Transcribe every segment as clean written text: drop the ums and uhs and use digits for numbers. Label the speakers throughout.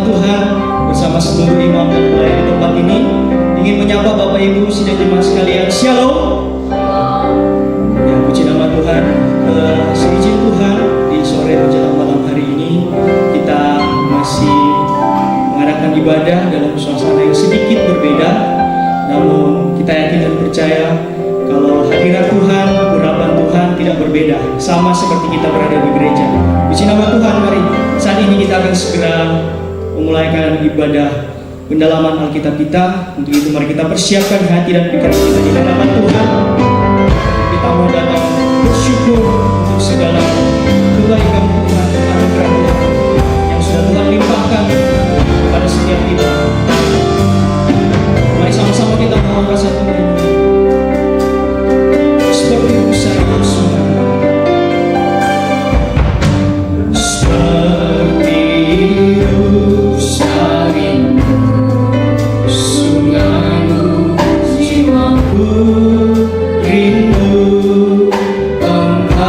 Speaker 1: Tuhan bersama seluruh imam dan pelayan di tempat ini ingin menyapa Bapak Ibu sidang jemaat sekalian. Shalom. Ya, puji nama Tuhan. Seizin Tuhan di sore menjelang malam hari ini kita masih mengadakan ibadah dalam suasana yang sedikit berbeda, namun kita yakin dan percaya kalau hadirat Tuhan, urapan Tuhan tidak berbeda, sama seperti kita berada di gereja. Puji nama Tuhan. Mari saat ini kita akan segera memulaikan ibadah pendalaman Alkitab kita. Untuk itu mari kita persiapkan hati dan pikiran kita di hadapan Tuhan. Kita mau datang bersyukur untuk segala kebaikan Tuhan, anugerah Tuhan yang sudah Tuhan limpahkan kepada setiap kita. Mari sama-sama kita mengangkat satu nyanyi. Seperti Musa yang sungai, seperti Musa rindu sungaimu, jiwaku rindu Engkau.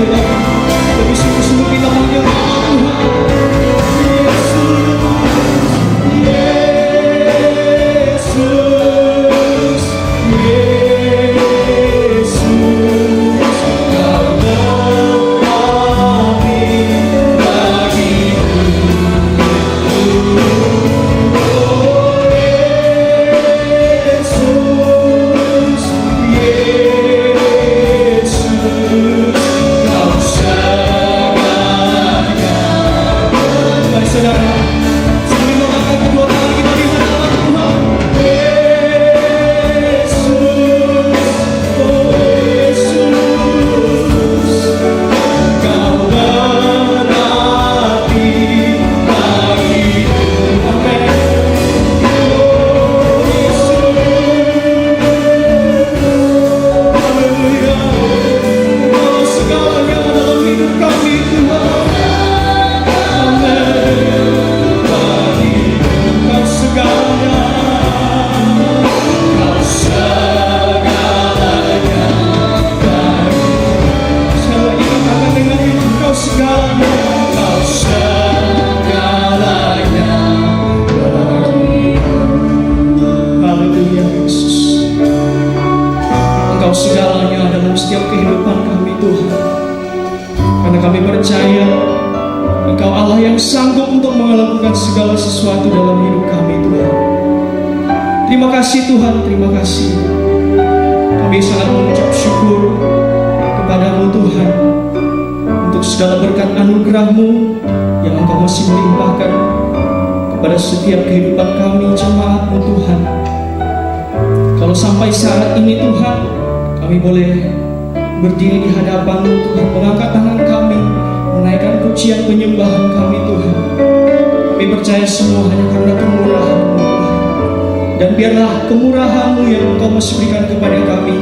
Speaker 1: sekali lagi. Lebih sungguh-sungguh kita panggil nama Tuhan. Yesus, Yesus, Kau tetapi bagiku. Oh Yesus, Yesus, Kau segalanya. Mari saudara, sambil mengangkat kedua tangan kita di hadapan Tuhan. Yesus, oh Yesus, Kau berarti bagiku. Amin. Oh Yesus, haleluya. Kau segalanya dalam hidup kami Tuhan. Amin. Bagiku Kau segalanya. Kau segalanya bagiku. Sekali lagi katakan dengan itu, Kau segalanya. Kau segalanya bagiku. Haleluya Yesus. Engkau segalanya dalam setiap kehidupan kami Tuhan. Karena kami percaya Engkau Allah yang sanggup untuk melakukan segala sesuatu dalam hidup kami Tuhan. Terima kasih Tuhan, terima kasih. Kami sangat mengucap syukur kepadamu Tuhan untuk segala berkat anugerah-Mu yang Engkau masih melimpahkan kepada setiap kehidupan kami jemaat-Mu Tuhan. Kalau sampai saat ini Tuhan, kami boleh berdiri di hadapan-Mu Tuhan, mengangkat tangan kami, menaikkan pujian penyembahan kami Tuhan. Kami percaya semua hanya karena kemurahan-Mu Tuhan. Dan biarlah kemurahan-Mu yang Engkau masih berikan kepada kami,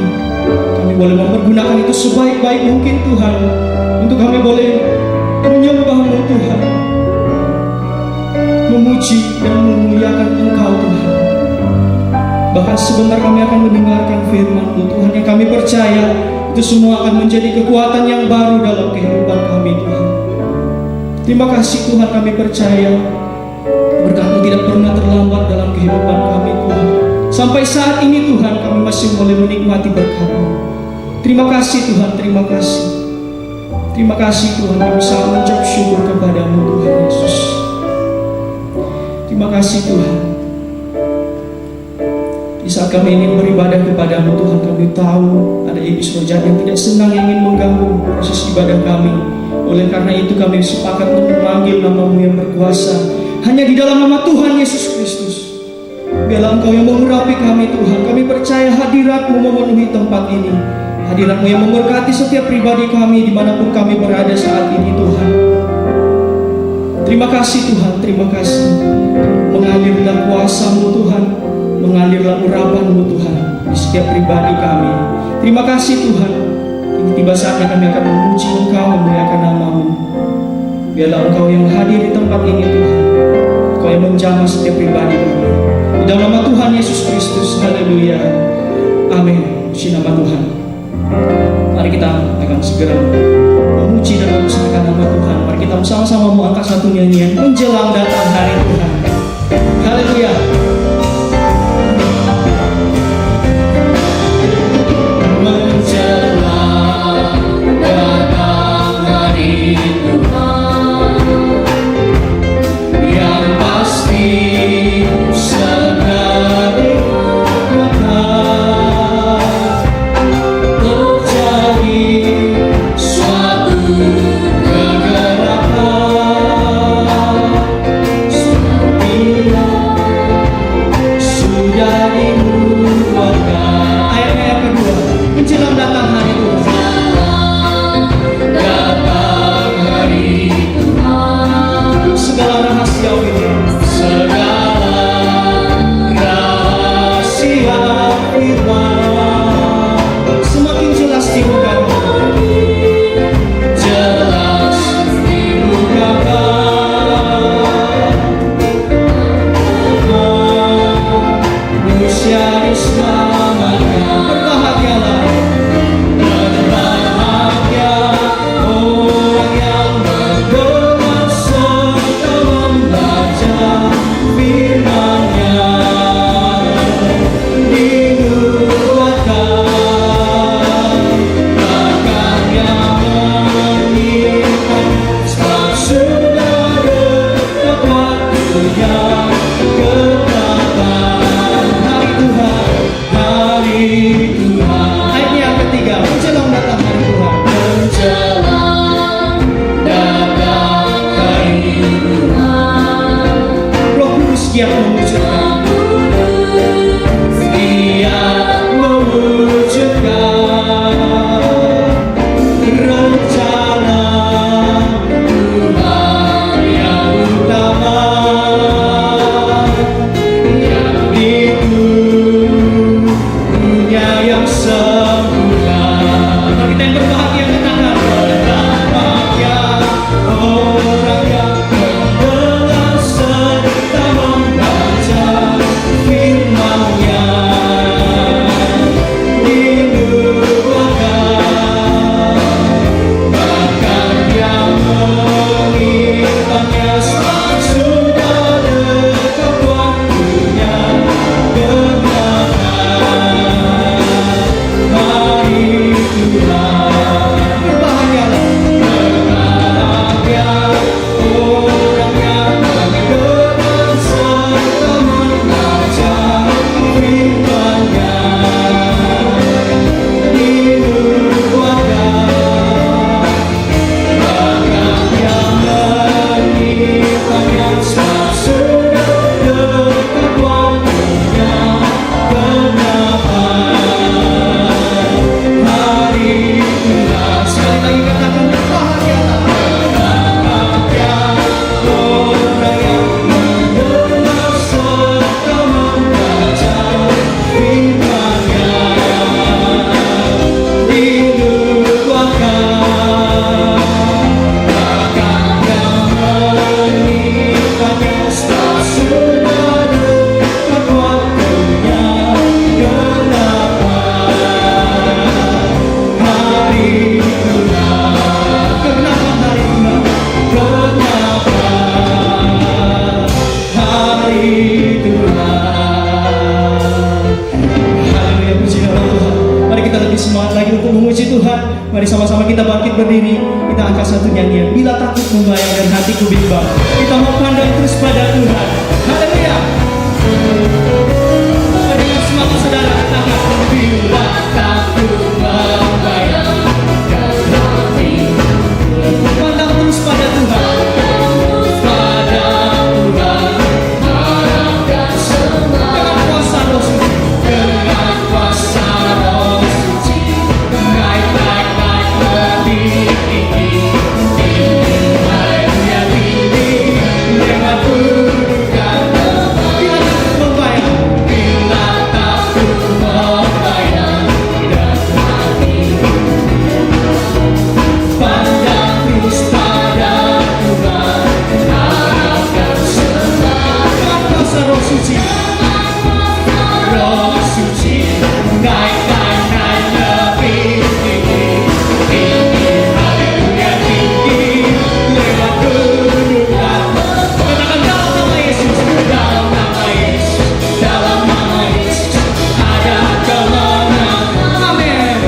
Speaker 1: kami boleh mempergunakan itu sebaik-baik mungkin Tuhan, untuk kami boleh menyembah-Mu Tuhan, memuji dan memuliakan Engkau Tuhan. Bahkan sebentar kami akan mendengarkan firman-Mu Tuhan, yang kami percaya itu semua akan menjadi kekuatan yang baru dalam kehidupan kami Tuhan. Terima kasih Tuhan, kami percaya berkat-Mu tidak pernah terlambat dalam kehidupan kami Tuhan. Sampai saat ini Tuhan, kami masih boleh menikmati berkat-Mu. Terima kasih Tuhan, terima kasih. Terima kasih Tuhan, kami sangat mengucap syukur kepada-Mu Tuhan Yesus. Terima kasih Tuhan. Di saat kami ingin beribadah kepada-Mu Tuhan, kami tahu ada iblis roh jahat yang tidak senang, yang ingin mengganggu proses ibadah kami. Oleh karena itu kami sepakat untuk memanggil nama-Mu yang berkuasa. Hanya di dalam nama Tuhan Yesus Kristus, biarlah Engkau yang mengurapi kami Tuhan. Kami percaya hadirat-Mu memenuhi tempat ini. Hadirat-Mu yang memberkati setiap pribadi kami dimanapun kami berada saat ini Tuhan. Terima kasih Tuhan, terima kasih. Mengalirlah kuasa-Mu Tuhan, mengalirlah urapan-Mu Tuhan di setiap pribadi kami. Terima kasih Tuhan. Ini tiba saatnya kami akan memuji Engkau, memuliakan nama-Mu. Biarlah Engkau yang hadir di tempat ini Tuhan. Engkau yang menjamah setiap pribadi kami. Di dalam nama Tuhan Yesus Kristus. Haleluya. Amin. Puji nama Tuhan. Mari kita akan segera memuji dan memuliakan nama Tuhan. Mari kita bersama-sama mengangkat satu nyanyian menjelang datang hari Tuhan. Haleluya.
Speaker 2: Suatu kegelapan
Speaker 1: ini kita angkat satu nyanyian. Bila takut membayang dan hatiku bimbang, kita mau pandang terus pada Tuhan. Haleluya. Dengan semangat saudara katakan, bila takut membayang dan hatiku pandang terus pada Tuhan. Pada Tuhan harapkan semua. Dengan kuasa Roh Suci, dengan kuasa Roh Suci, naik lebih tinggi, haleluya tinggi, lewat kedudukan. Bila takut membayang, bila takut membayang dan hatiku pandang terus pada Tuhan, harapkan semua. Dengan kuasa Roh Suci, Roh Suci, naik lebih tinggi, haleluya tinggi, lewat kedudukan. Katakan dalam nama Yesus, dalam nama Yesus, dalam nama Yesus ada kemenangan. Amin.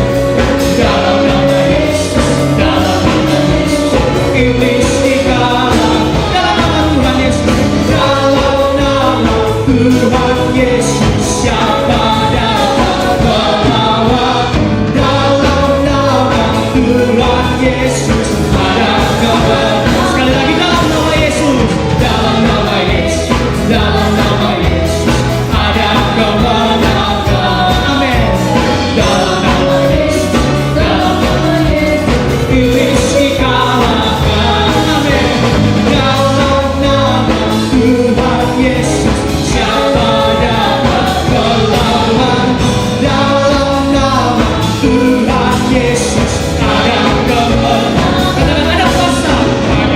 Speaker 1: Dalam nama Yesus, dalam nama Yesus, iblis dikalahkan. Dalam nama Tuhan Yesus, dalam nama Tuhan Yesus, siapa dapat melawan? Dalam nama Tuhan Yesus ada kemenangan. Sekali lagi, dalam nama Yesus, dalam nama Yesus, dalam nama Yesus ada kemenangan. Amin. Dalam nama Yesus, dalam nama Yesus, iblis dikalahkan. Amin. Dalam nama Tuhan Yesus, siapa dapat melawan? Dalam nama Tuhan Yesus ada kemenangan. Katakan ada kuasa dalam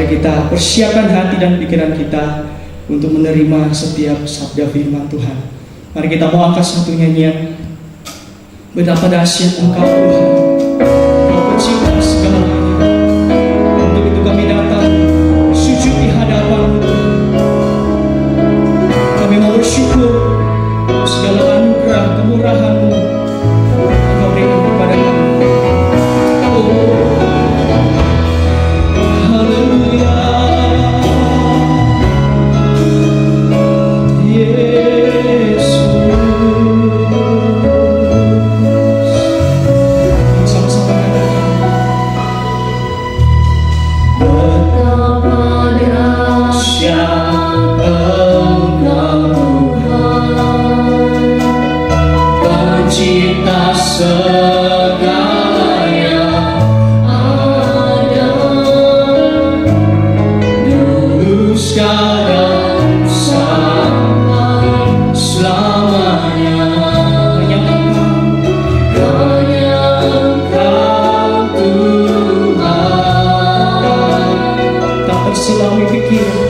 Speaker 1: kita persiapkan hati dan pikiran kita untuk menerima setiap sabda firman Tuhan. Mari kita mau angkat satu nyanyian. Betapa dahsyat Engkau Tuhan, Kau pencipta segalanya. Untuk itu kami datang sujud di hadapan-Mu. Kami mau bersyukur segala anugerah kemurahan-Mu Engkau berikan kepada kami. Engkau Tuhan, pencipta segala yang ada, dulu sekarang sampai selamanya. Hanya Engkau Tuhan, tak terselami pikiran,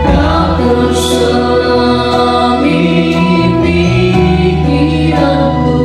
Speaker 1: tak terselami pikiranku.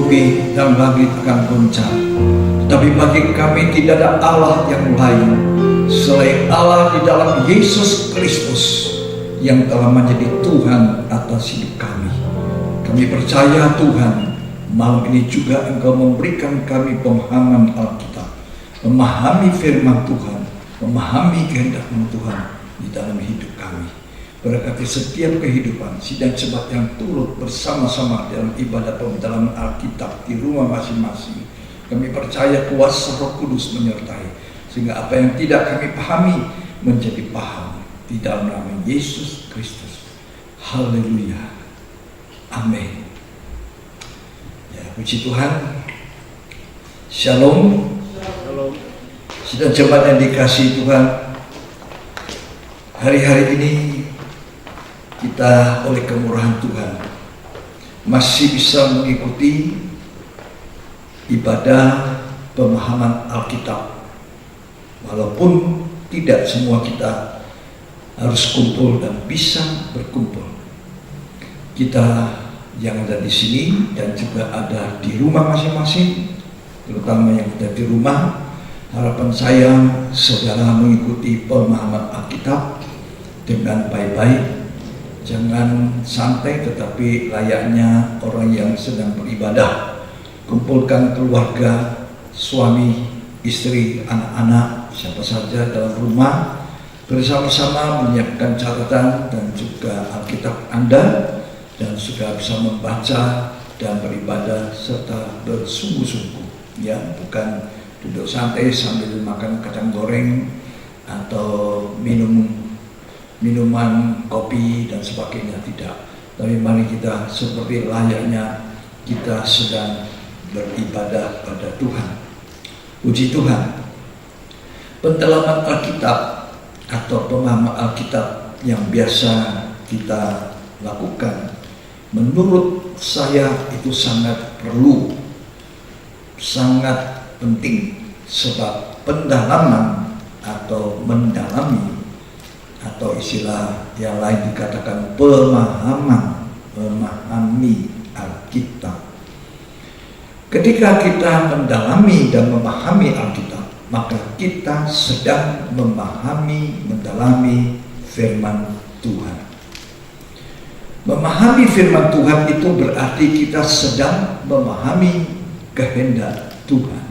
Speaker 2: bumi dan langit akan goncang, tetapi bagi kami tidak ada Allah yang lain selain Allah di dalam Yesus Kristus yang telah menjadi Tuhan atas hidup kami. Kami percaya Tuhan, malam ini juga Engkau memberikan kami pemahaman Alkitab, memahami firman Tuhan, memahami kehendak-Mu Tuhan di dalam hidup kami. Berkati setiap kehidupan sidang sebat yang turut bersama-sama dalam ibadah pendalaman Alkitab di rumah masing-masing. Kami percaya kuasa Roh Kudus menyertai, sehingga apa yang tidak kami pahami menjadi paham di dalam nama Yesus Kristus. Haleluya. Amin. Ya, puji Tuhan. Shalom. Sidang jemaat yang dikasihi Tuhan, hari-hari ini kita oleh kemurahan Tuhan masih bisa mengikuti ibadah pemahaman Alkitab, walaupun tidak semua kita harus kumpul dan bisa berkumpul. Kita yang ada di sini dan juga ada di rumah masing-masing, terutama yang ada di rumah, harapan saya saudara mengikuti pemahaman Alkitab dengan baik-baik. Jangan santai, tetapi layaknya orang yang sedang beribadah. Kumpulkan keluarga, suami, istri, anak-anak, siapa saja dalam rumah, bersama-sama menyiapkan catatan dan juga Alkitab Anda, dan sudah bisa membaca dan beribadah serta bersungguh-sungguh, ya, bukan duduk santai sambil makan kacang goreng atau minuman kopi dan sebagainya, tidak. Tapi mari kita seperti layaknya kita sedang beribadah pada Tuhan. Puji Tuhan. Pendalaman Alkitab atau pemahaman Alkitab yang biasa kita lakukan, menurut saya itu sangat perlu, sangat penting, sebab pendalaman atau mendalami, atau istilah yang lain dikatakan memahami Alkitab. Ketika kita mendalami dan memahami Alkitab, maka kita sedang memahami, mendalami firman Tuhan. Memahami firman Tuhan itu berarti kita sedang memahami kehendak Tuhan.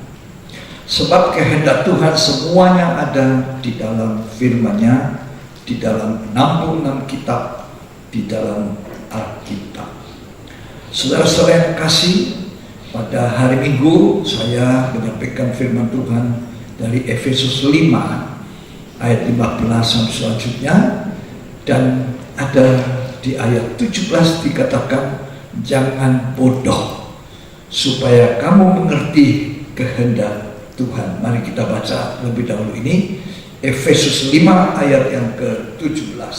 Speaker 2: Sebab kehendak Tuhan semuanya ada di dalam firman-Nya, di dalam 66 kitab, di dalam Alkitab. Saudara-saudara yang kasih, pada hari Minggu saya menyampaikan firman Tuhan dari Efesus 5 ayat 15 sampai selanjutnya, dan ada di ayat 17 dikatakan, jangan bodoh supaya kamu mengerti kehendak Tuhan. Mari kita baca lebih dahulu ini Efesus 5 ayat yang ke-17.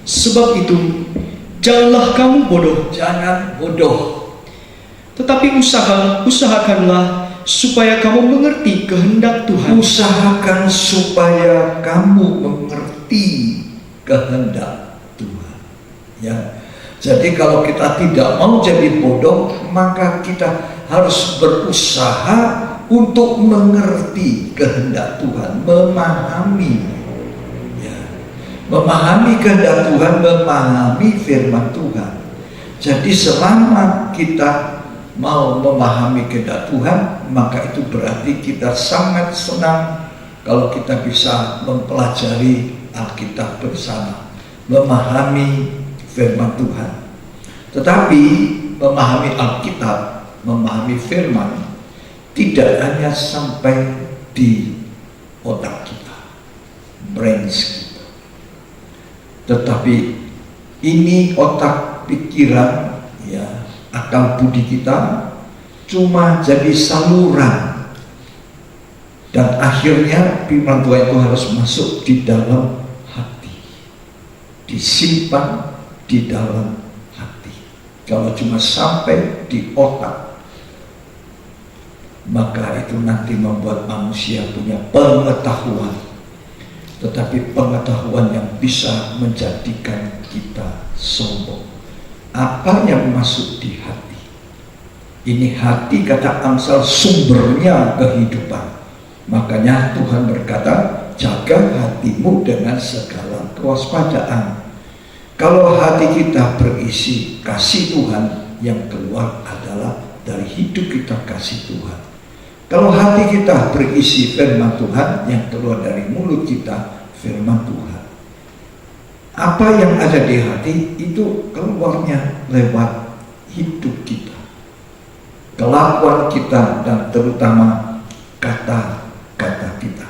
Speaker 1: Sebab itu, janganlah kamu bodoh.
Speaker 2: Jangan bodoh.
Speaker 1: Tetapi usahakanlah supaya kamu mengerti kehendak Tuhan.
Speaker 2: Usahakan supaya kamu mengerti kehendak Tuhan. Ya. Jadi kalau kita tidak mau jadi bodoh, maka kita harus berusaha untuk mengerti kehendak Tuhan, memahami, ya, memahami kehendak Tuhan, memahami firman Tuhan. Jadi selama kita mau memahami kehendak Tuhan, maka itu berarti kita sangat senang kalau kita bisa mempelajari Alkitab bersama, memahami firman Tuhan. Tetapi memahami Alkitab, memahami firman, tidak hanya sampai di otak kita, brains kita, tetapi ini otak, pikiran, ya, akal budi kita cuma jadi saluran, dan akhirnya firman Tuhan itu harus masuk di dalam hati, disimpan di dalam hati. Kalau cuma sampai di otak, maka itu nanti membuat manusia punya pengetahuan, tetapi pengetahuan yang bisa menjadikan kita sombong, apa yang masuk di hati. Ini hati, kata Amsal, sumbernya kehidupan. Makanya Tuhan berkata, jaga hatimu dengan segala kewaspadaan. Kalau hati kita berisi kasih Tuhan, yang keluar adalah dari hidup kita kasih Tuhan. Kalau hati kita berisi firman Tuhan, yang keluar dari mulut kita firman Tuhan. Apa yang ada di hati itu keluarnya lewat hidup kita, kelakuan kita, dan terutama kata-kata kita.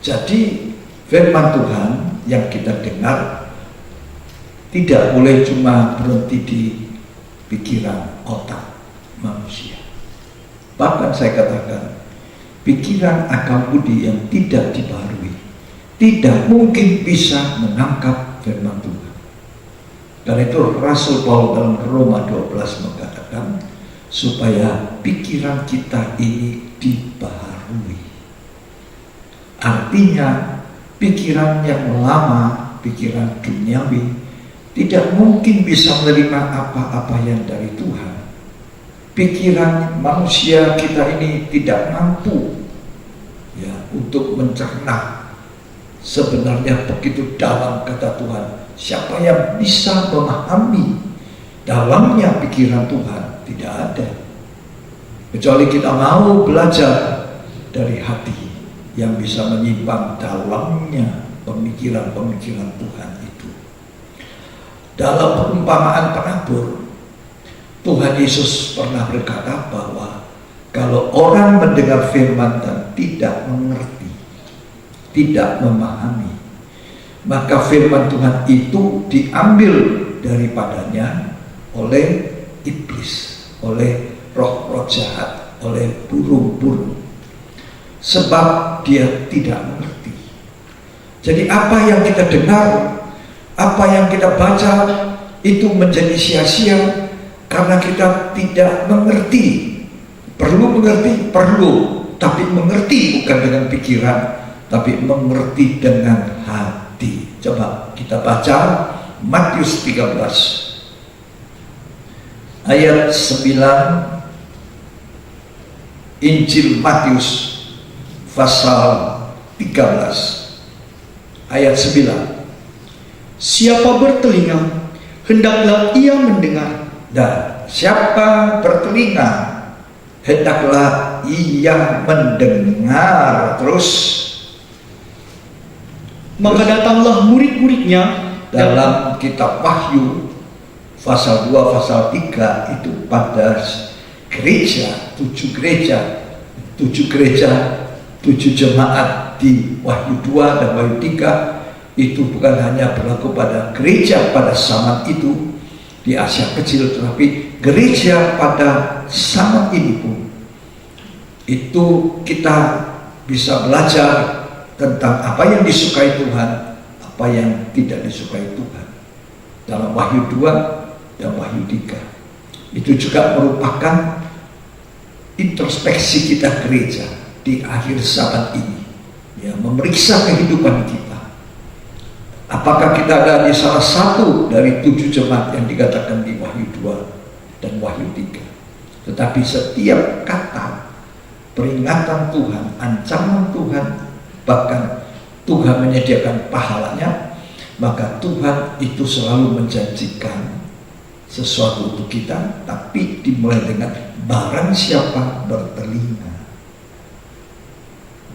Speaker 2: Jadi firman Tuhan yang kita dengar tidak boleh cuma berhenti di pikiran otak manusia. Bahkan saya katakan, pikiran akal budi yang tidak dibaharui tidak mungkin bisa menangkap firman Tuhan. Dan itu Rasul Paulus dalam Roma 12 mengatakan, supaya pikiran kita ini dibaharui. Artinya pikiran yang lama, pikiran duniawi, tidak mungkin bisa menerima apa-apa yang dari Tuhan. Pikiran manusia kita ini tidak mampu untuk mencerna sebenarnya begitu dalam kata Tuhan. Siapa yang bisa memahami dalamnya pikiran Tuhan? Tidak ada, kecuali kita mau belajar dari hati yang bisa menyimpan dalamnya pemikiran-pemikiran Tuhan itu. Dalam perumpamaan penabur, Tuhan Yesus pernah berkata bahwa kalau orang mendengar firman dan tidak mengerti, tidak memahami, maka firman Tuhan itu diambil daripadanya oleh iblis, oleh roh-roh jahat, oleh burung-burung, sebab dia tidak mengerti. Jadi apa yang kita dengar, apa yang kita baca, itu menjadi sia-sia karena kita tidak mengerti. Perlu mengerti, perlu, tapi mengerti bukan dengan pikiran, tapi mengerti dengan hati. Coba kita baca Matius 13 ayat 9, Injil Matius pasal 13 ayat 9.
Speaker 1: Siapa bertelinga, hendaklah ia mendengar.
Speaker 2: Dan siapa bertelinga, hendaklah ia mendengar. Terus,
Speaker 1: maka datanglah murid-muridnya
Speaker 2: dalam kitab Wahyu pasal 2, pasal 3 itu pada gereja, 7 jemaat di Wahyu 2 dan Wahyu 3 itu bukan hanya berlaku pada gereja pada zaman itu di Asia Kecil, tetapi gereja pada zaman ini pun itu kita bisa belajar tentang apa yang disukai Tuhan, apa yang tidak disukai Tuhan dalam Wahyu 2 dan Wahyu 3. Itu juga merupakan introspeksi kita gereja di akhir zaman ini, memeriksa kehidupan kita. Apakah kita ada di salah satu dari 7 jemaat yang dikatakan di Wahyu 2 dan Wahyu 3? Tetapi setiap kata peringatan Tuhan, ancaman Tuhan, bahkan Tuhan menyediakan pahalanya, maka Tuhan itu selalu menjanjikan sesuatu untuk kita, tapi dimulai dengan barang siapa bertelinga.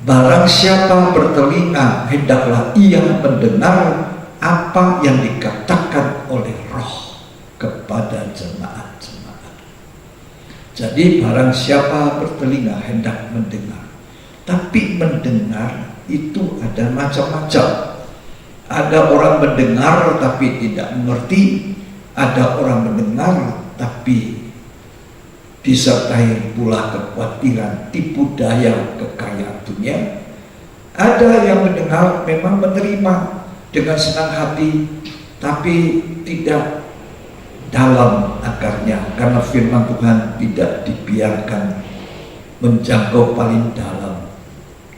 Speaker 2: Barang siapa bertelinga, hendaklah ia mendengar apa yang dikatakan oleh Roh kepada jemaat-jemaat. Jadi barang siapa bertelinga hendak mendengar. Tapi mendengar itu ada macam-macam. Ada orang mendengar tapi tidak mengerti. Ada orang mendengar tapi disertai pula kekhawatiran, tipu daya, kekayaan dunia. Ada yang mendengar memang menerima dengan senang hati, tapi tidak dalam akarnya, karena firman Tuhan tidak dibiarkan menjangkau paling dalam.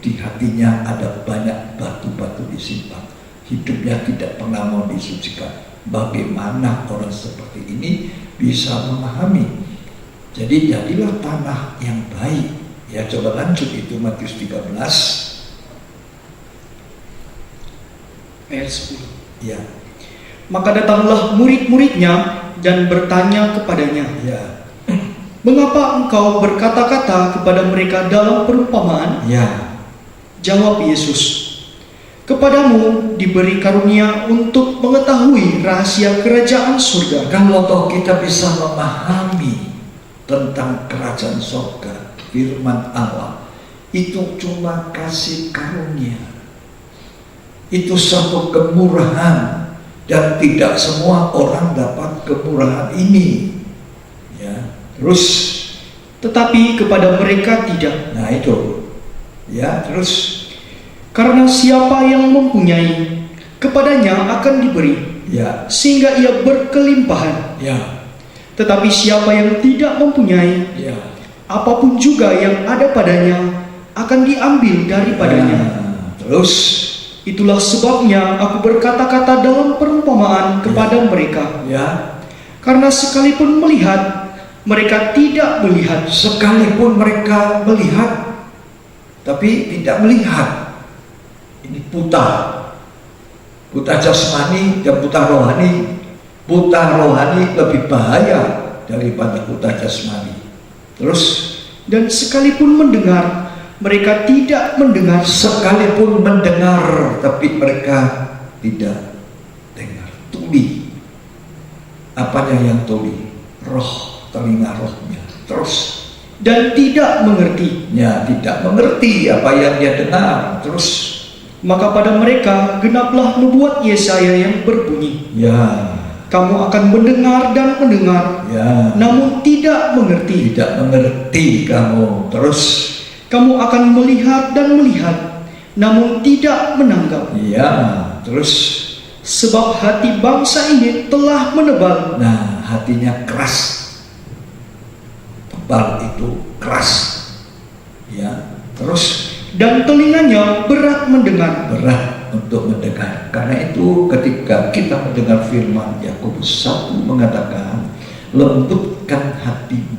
Speaker 2: Di hatinya ada banyak batu-batu disimpan, hidupnya tidak pernah mau disucikan. bagaimana orang seperti ini bisa memahami. Jadi jadilah tanah yang baik. Ya, coba lanjut itu Matius 13
Speaker 1: ayat 10.
Speaker 2: ya.
Speaker 1: Maka datanglah murid-muridnya dan bertanya kepadanya,
Speaker 2: Ya.
Speaker 1: "Mengapa engkau berkata-kata kepada mereka dalam perumpamaan?"
Speaker 2: Ya.
Speaker 1: Jawab Yesus, "Kepadamu diberi karunia untuk mengetahui rahasia kerajaan surga."
Speaker 2: Kalau toh kita bisa memahami tentang kerajaan surga, firman Allah, itu cuma kasih karunia. Itu satu kemurahan, dan tidak semua orang dapat kemurahan ini. Ya, terus,
Speaker 1: Tetapi kepada mereka tidak.
Speaker 2: nah itu, ya terus,
Speaker 1: Karena siapa yang mempunyai, kepadanya akan diberi,
Speaker 2: ya,
Speaker 1: sehingga ia berkelimpahan.
Speaker 2: ya,
Speaker 1: Tetapi siapa yang tidak mempunyai,
Speaker 2: ya.
Speaker 1: apapun juga yang ada padanya akan diambil daripadanya.
Speaker 2: Nah, terus,
Speaker 1: Itulah sebabnya aku berkata-kata dalam perumpamaan kepada mereka.
Speaker 2: ya,
Speaker 1: Karena sekalipun melihat, mereka tidak melihat.
Speaker 2: sekalipun mereka melihat, tapi tidak melihat. Ini buta jasmani dan buta rohani. Buta rohani lebih bahaya daripada buta jasmani. Terus,
Speaker 1: Dan sekalipun mendengar, mereka tidak mendengar.
Speaker 2: sekalipun mendengar, tapi mereka tidak dengar. Tuli. Apanya yang tuli? Roh, telinga rohnya. Terus,
Speaker 1: Dan tidak mengerti.
Speaker 2: ya tidak mengerti apa yang dia dengar. Terus,
Speaker 1: Maka pada mereka genaplah nubuat Yesaya yang berbunyi,
Speaker 2: ya,
Speaker 1: "Kamu akan mendengar dan mendengar,
Speaker 2: ya,
Speaker 1: namun tidak mengerti.
Speaker 2: tidak mengerti kamu. Terus,
Speaker 1: Kamu akan melihat dan melihat, namun tidak menanggap.
Speaker 2: ya, terus,
Speaker 1: Sebab hati bangsa ini telah menebal,
Speaker 2: nah hatinya keras. Tebal itu keras. Ya, terus
Speaker 1: dan telinganya berat mendengar."
Speaker 2: berat untuk mendengar. Karena itu ketika kita mendengar firman Yakobus 1 mengatakan, lembutkan hatimu.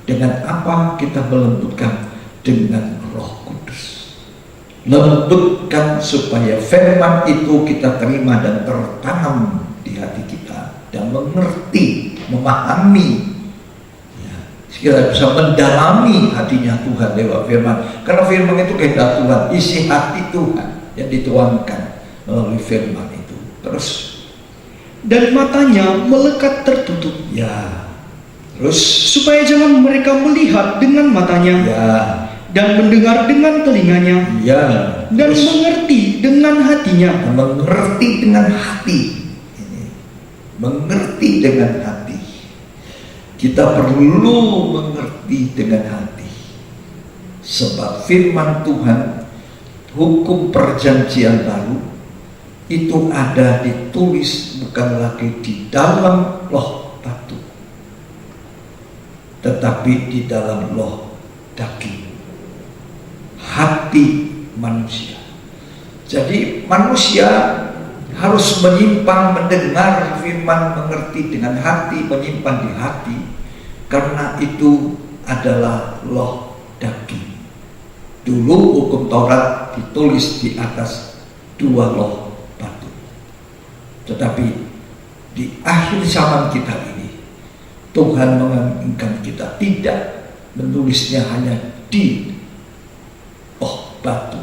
Speaker 2: Dengan apa kita melembutkan? Dengan Roh Kudus. Lembutkan supaya firman itu kita terima dan tertanam di hati kita dan mengerti, memahami. Kita bisa mendalami hatinya Tuhan lewat firman. Karena firman itu kehendak Tuhan, isi hati Tuhan yang dituangkan melalui firman itu. Terus,
Speaker 1: Dan matanya melekat tertutup,
Speaker 2: ya, terus,
Speaker 1: supaya jangan mereka melihat dengan matanya,
Speaker 2: ya,
Speaker 1: dan mendengar dengan telinganya,
Speaker 2: ya,
Speaker 1: dan
Speaker 2: terus,
Speaker 1: mengerti dengan hatinya,
Speaker 2: mengerti dengan hati. Ini, mengerti dengan hati. Kita perlu mengerti dengan hati. Sebab firman Tuhan, hukum perjanjian baru, itu ada ditulis bukan lagi di dalam loh batu, tetapi di dalam loh daging, hati manusia. Jadi manusia harus menyimpan, mendengar firman, mengerti dengan hati, menyimpan di hati, karena itu adalah loh daging. Dulu hukum Taurat ditulis di atas 2 loh batu, tetapi di akhir zaman kita ini Tuhan menginginkan kita tidak menulisnya hanya di loh batu,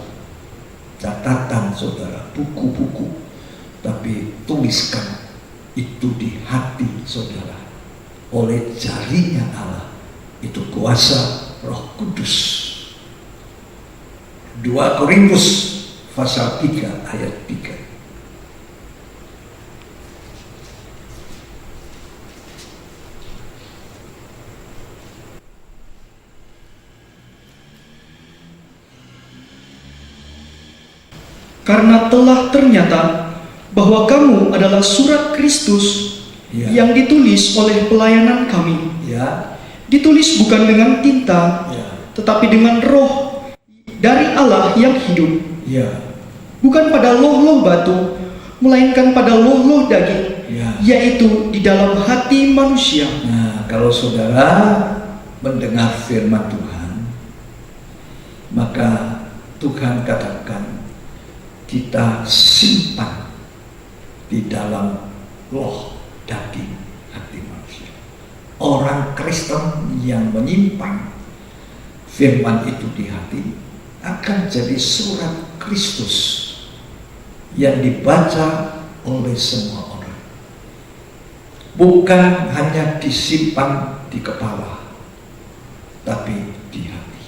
Speaker 2: catatan saudara, buku-buku, tapi tuliskan itu di hati saudara oleh jarinya Allah. Itu kuasa Roh Kudus. 2 Korintus pasal 3 ayat 3.
Speaker 1: Karena telah ternyata bahwa kamu adalah surat Kristus
Speaker 2: Ya.
Speaker 1: yang ditulis oleh pelayanan kami.
Speaker 2: Ya,
Speaker 1: Ditulis bukan dengan tinta,
Speaker 2: ya,
Speaker 1: tetapi dengan roh dari Allah yang hidup.
Speaker 2: ya,
Speaker 1: Bukan pada loh-loh batu, melainkan pada loh-loh daging,
Speaker 2: Ya.
Speaker 1: yaitu di dalam hati manusia.
Speaker 2: Nah, kalau saudara mendengar firman Tuhan, maka Tuhan katakan kita simpan di dalam loh daging hati manusia. Orang Kristen yang menyimpan firman itu di hati akan jadi surat Kristus yang dibaca oleh semua orang. Bukan hanya disimpan di kepala, tapi di hati.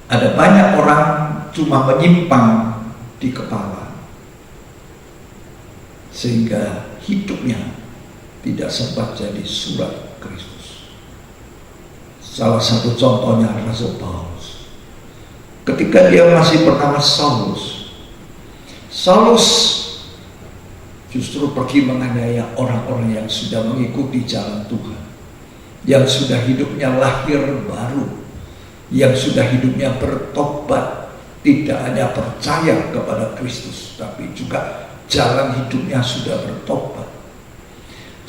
Speaker 2: Ada banyak orang cuma menyimpan di kepala, sehingga hidupnya tidak sempat jadi surat Kristus. Salah satu contohnya Rasul Paulus. Ketika dia masih bernama Saulus justru pergi menganiaya orang-orang yang sudah mengikuti jalan Tuhan, yang sudah hidupnya lahir baru, yang sudah hidupnya bertobat, tidak hanya percaya kepada Kristus, tapi juga jalan hidupnya sudah bertobat.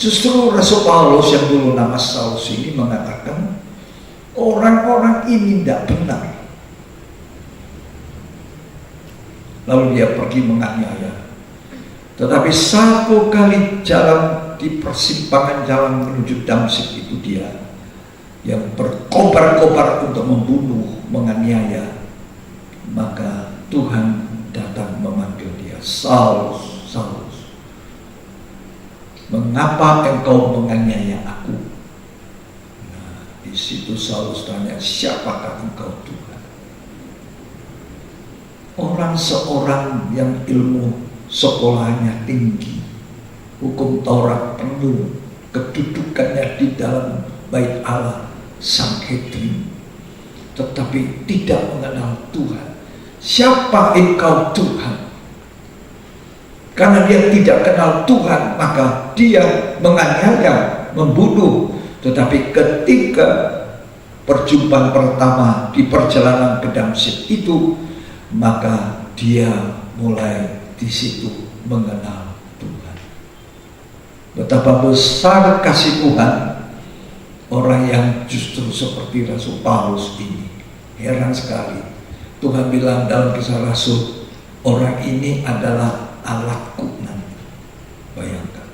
Speaker 2: Justru Rasul Paulus yang dulu nama Saulus ini mengatakan orang-orang ini tidak benar. Lalu dia pergi menganiaya. Tetapi satu kali jalan di persimpangan jalan menuju Damsyik itu dia yang berkobar-kobar untuk membunuh, menganiaya. Maka Tuhan datang memanggil dia, Saulus, Saulus, mengapa engkau menganiaya aku? Nah, di situ Saulus tanya, siapakah engkau Tuhan? Orang seorang yang ilmu sekolahnya tinggi, hukum Taurat penuh, kedudukannya di dalam bait Allah Sanhedrin, tetapi tidak mengenal Tuhan. Siapa engkau Tuhan? Karena dia tidak kenal Tuhan, maka dia menganiaya, membunuh. Tetapi ketika perjumpaan pertama di perjalanan ke Damsyik itu, maka dia mulai di situ mengenal Tuhan. Betapa besar kasih Tuhan orang yang justru seperti Rasul Paulus ini. Heran sekali. Tuhan bilang dalam Kisah Rasul, orang ini adalah alatku nanti. Bayangkan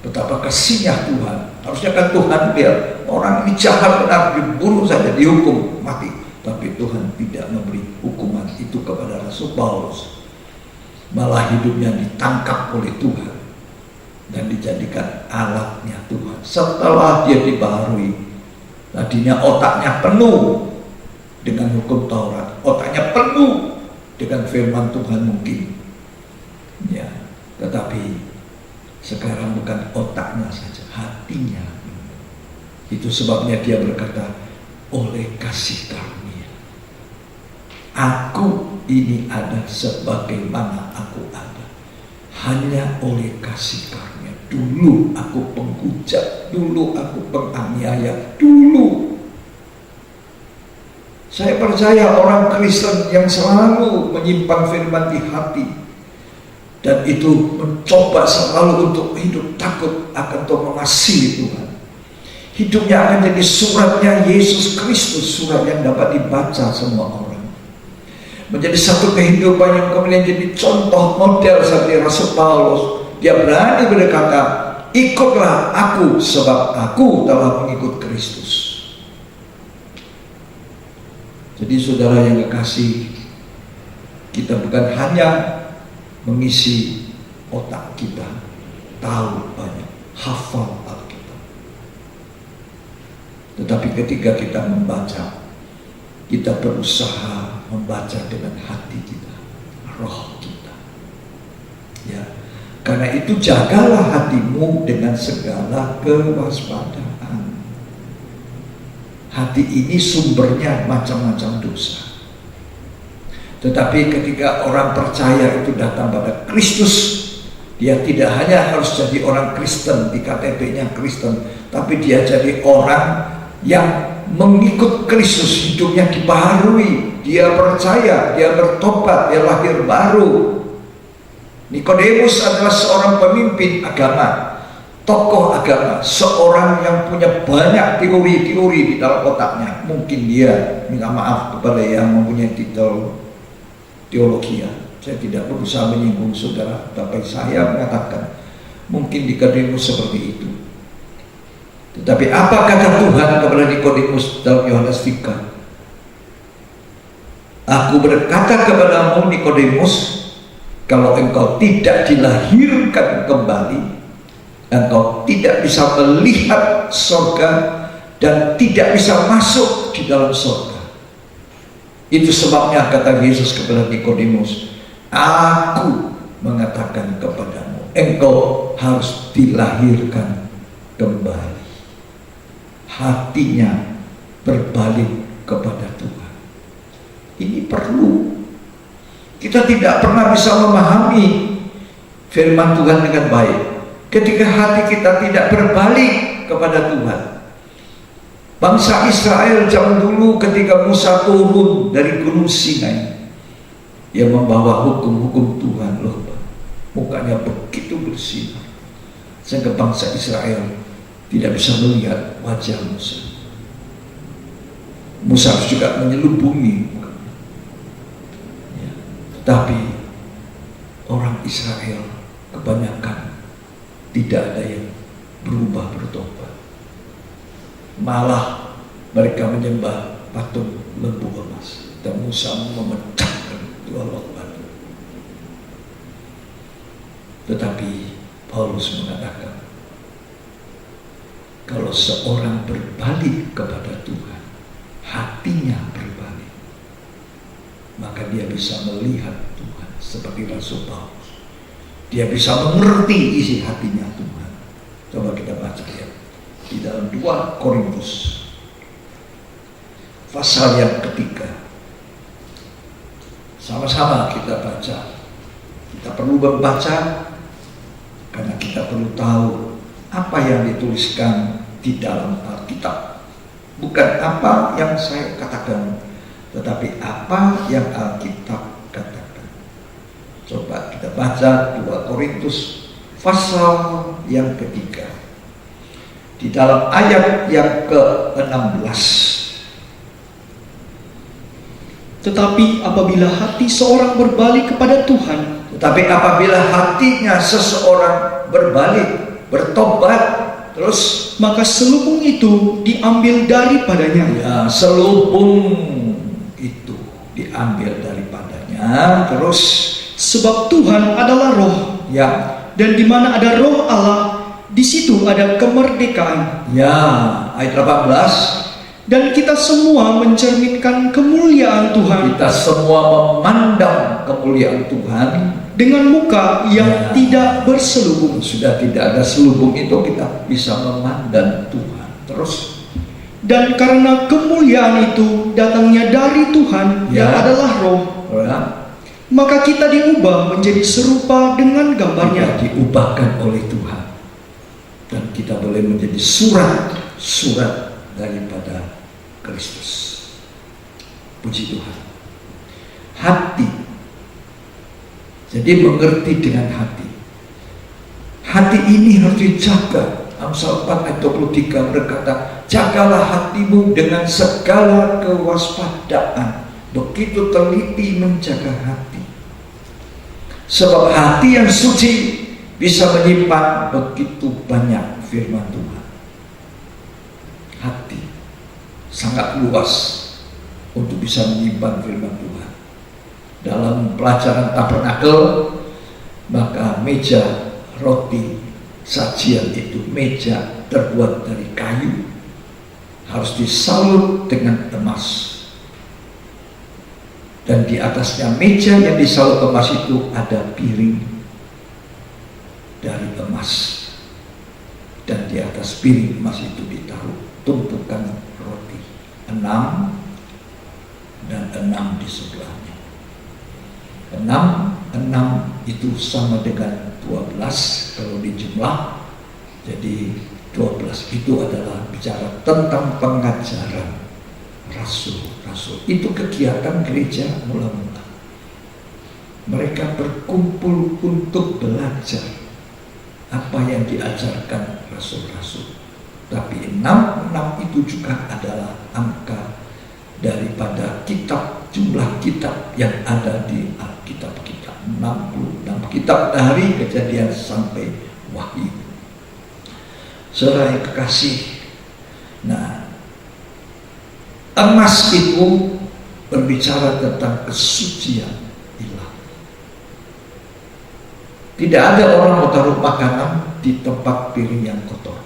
Speaker 2: betapa kasihnya Tuhan. Harusnya kan Tuhan biar orang ini jahat, benar, dibunuh saja, dihukum mati. Tapi Tuhan tidak memberi hukuman itu kepada Rasul Paulus. Malah hidupnya ditangkap oleh Tuhan dan dijadikan alatnya Tuhan. Setelah dia dibaharui, tadinya otaknya penuh dengan hukum Taurat, otaknya penuh dengan firman Tuhan mungkin, ya, tetapi sekarang bukan otaknya saja, hatinya. Itu sebabnya dia berkata, oleh kasih karunia aku ini ada sebagaimana aku ada, hanya oleh kasih karunia. Dulu aku penghujat, dulu aku penganiaya, dulu. Saya percaya orang Kristen yang selalu menyimpan firman di hati dan itu mencoba selalu untuk hidup takut akan Tuhan, mengasihi Tuhan, hidupnya akan jadi suratnya Yesus Kristus, surat yang dapat dibaca semua orang. Menjadi satu kehidupan yang kemudian jadi contoh model seperti Rasul Paulus. Dia berani berkata, ikutlah aku sebab aku telah mengikut Kristus. Jadi saudara yang kekasih, kita bukan hanya mengisi otak kita, tahu banyak, hafal Alkitab. Tetapi ketika kita membaca, kita berusaha membaca dengan hati kita, roh kita. Ya, karena itu jagalah hatimu dengan segala kewaspadaan. Hati ini sumbernya macam-macam dosa. Tetapi ketika orang percaya itu datang pada Kristus, dia tidak hanya harus jadi orang Kristen, di KTP-nya Kristen, tapi dia jadi orang yang mengikut Kristus, hidupnya dibaharui, dia percaya, dia bertobat, dia lahir baru. Nikodemus adalah seorang pemimpin agama, tokoh agama, seorang yang punya banyak teori-teori di dalam otaknya. Mungkin dia minta maaf kepada yang mempunyai titel teologi. Saya tidak berusaha menyinggung saudara, tapi saya mengatakan mungkin Nikodemus seperti itu. Tetapi apa kata Tuhan kepada Nikodemus dalam Yohanes 3? Aku berkata kepadamu Nikodemus, kalau engkau tidak dilahirkan kembali, engkau tidak bisa melihat surga dan tidak bisa masuk di dalam surga. Itu sebabnya kata Yesus kepada Nikodemus, aku mengatakan kepadamu, engkau harus dilahirkan kembali. Hatinya berbalik kepada Tuhan. Ini perlu. Kita tidak pernah bisa memahami firman Tuhan dengan baik ketika hati kita tidak berbalik kepada Tuhan. Bangsa Israel zaman dulu ketika Musa turun dari Gunung Sinai, dia membawa hukum-hukum Tuhan, loh, mukanya begitu bersinar sehingga bangsa Israel tidak bisa melihat wajah Musa. Musa juga menyelubungi. Tapi orang Israel kebanyakan tidak ada yang berubah bertobat. Malah mereka menyembah patung lembu emas. Dan Musa memecahkan dua lot batu. Tetapi Paulus mengatakan, kalau seorang berbalik kepada Tuhan, hatinya berbalik, maka dia bisa melihat Tuhan seperti Rasul Paulus. Dia bisa mengerti isi hatinya Tuhan. Coba kita baca ya di dalam 2 Korintus pasal yang ketiga. Sama-sama kita baca. Kita perlu membaca karena kita perlu tahu apa yang dituliskan di dalam Alkitab. Bukan apa yang saya katakan, tetapi apa yang Alkitab katakan. Coba kita baca 2 Korintus pasal yang ketiga. Di dalam ayat yang ke-16.
Speaker 1: Tetapi apabila hati seorang berbalik kepada Tuhan,
Speaker 2: Tetapi apabila hatinya seseorang berbalik, bertobat, terus
Speaker 1: maka selubung itu diambil daripadanya.
Speaker 2: ya, selubung itu diambil daripadanya. Terus
Speaker 1: Sebab Tuhan adalah roh,
Speaker 2: ya,
Speaker 1: dan di mana ada roh Allah, di situ ada kemerdekaan.
Speaker 2: ya, ayat 18.
Speaker 1: Dan kita semua mencerminkan kemuliaan Tuhan
Speaker 2: Kita semua memandang kemuliaan Tuhan
Speaker 1: dengan muka yang
Speaker 2: Ya.
Speaker 1: tidak berselubung.
Speaker 2: Sudah tidak ada selubung itu, kita bisa memandang Tuhan. Terus
Speaker 1: Dan karena kemuliaan itu datangnya dari Tuhan yang
Speaker 2: Ya.
Speaker 1: adalah roh,
Speaker 2: ya,
Speaker 1: maka kita diubah menjadi serupa dengan
Speaker 2: kita
Speaker 1: gambarnya.
Speaker 2: diubahkan oleh Tuhan, dan kita boleh menjadi surat daripada Kristus. Puji Tuhan. Hati. Jadi mengerti dengan hati. Hati ini harus dijaga. Amsal 4 ayat 23 berkata, jagalah hatimu dengan segala kewaspadaan. Begitu teliti menjaga hati. Sebab hati yang suci bisa menyimpan begitu banyak firman Tuhan. Hati sangat luas untuk bisa menyimpan firman Tuhan. Dalam pelajaran tabernakel, maka meja roti sajian itu, meja terbuat dari kayu, harus disalut dengan emas. Dan di atasnya meja yang disalut emas itu ada piring dari emas. Dan di atas piring emas itu ditaruh tumpukan roti 6 dan 6 di sebelahnya. 6 itu sama dengan 12 kalau dijumlah. Jadi 12 itu adalah bicara tentang pengajaran rasul. Itu kegiatan gereja mula-mula. Mereka berkumpul untuk belajar apa yang diajarkan rasul-rasul. Tapi 66 itu juga adalah angka daripada kitab, jumlah kitab yang ada di Alkitab kita. 66 kitab dari Kejadian sampai Wahyu. Saudara yang kekasih, nah, emas itu berbicara tentang kesucian ilahi. Tidak ada orang mau taruh makanan di tempat piring yang kotor.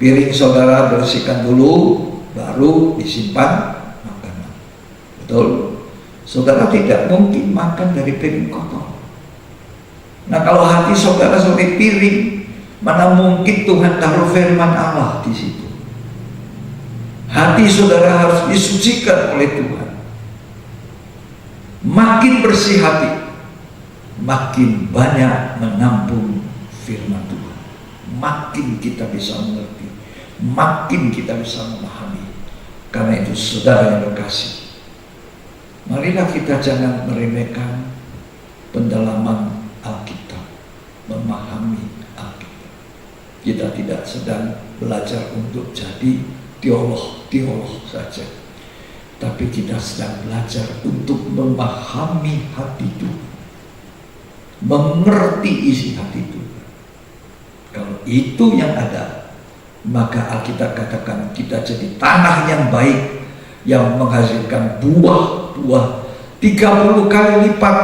Speaker 2: Piring saudara bersihkan dulu, baru disimpan makanan. Betul? Saudara tidak mungkin makan dari piring kotor. Nah, kalau hati saudara seperti piring, mana mungkin Tuhan taruh firman Allah di situ? Hati saudara harus disucikan oleh Tuhan. Makin bersih hati, makin banyak menampung firman Tuhan. Makin kita bisa mengerti, makin kita bisa memahami. Karena itu saudara yang berkasih, marilah kita jangan meremehkan pendalaman Alkitab, memahami Alkitab. Kita tidak sedang belajar untuk jadi teolog saja, tapi kita sedang belajar untuk memahami hati Tuhan, mengerti isi hati Tuhan. Kalau itu yang ada, maka Alkitab katakan kita jadi tanah yang baik, yang menghasilkan buah-buah 30 kali lipat,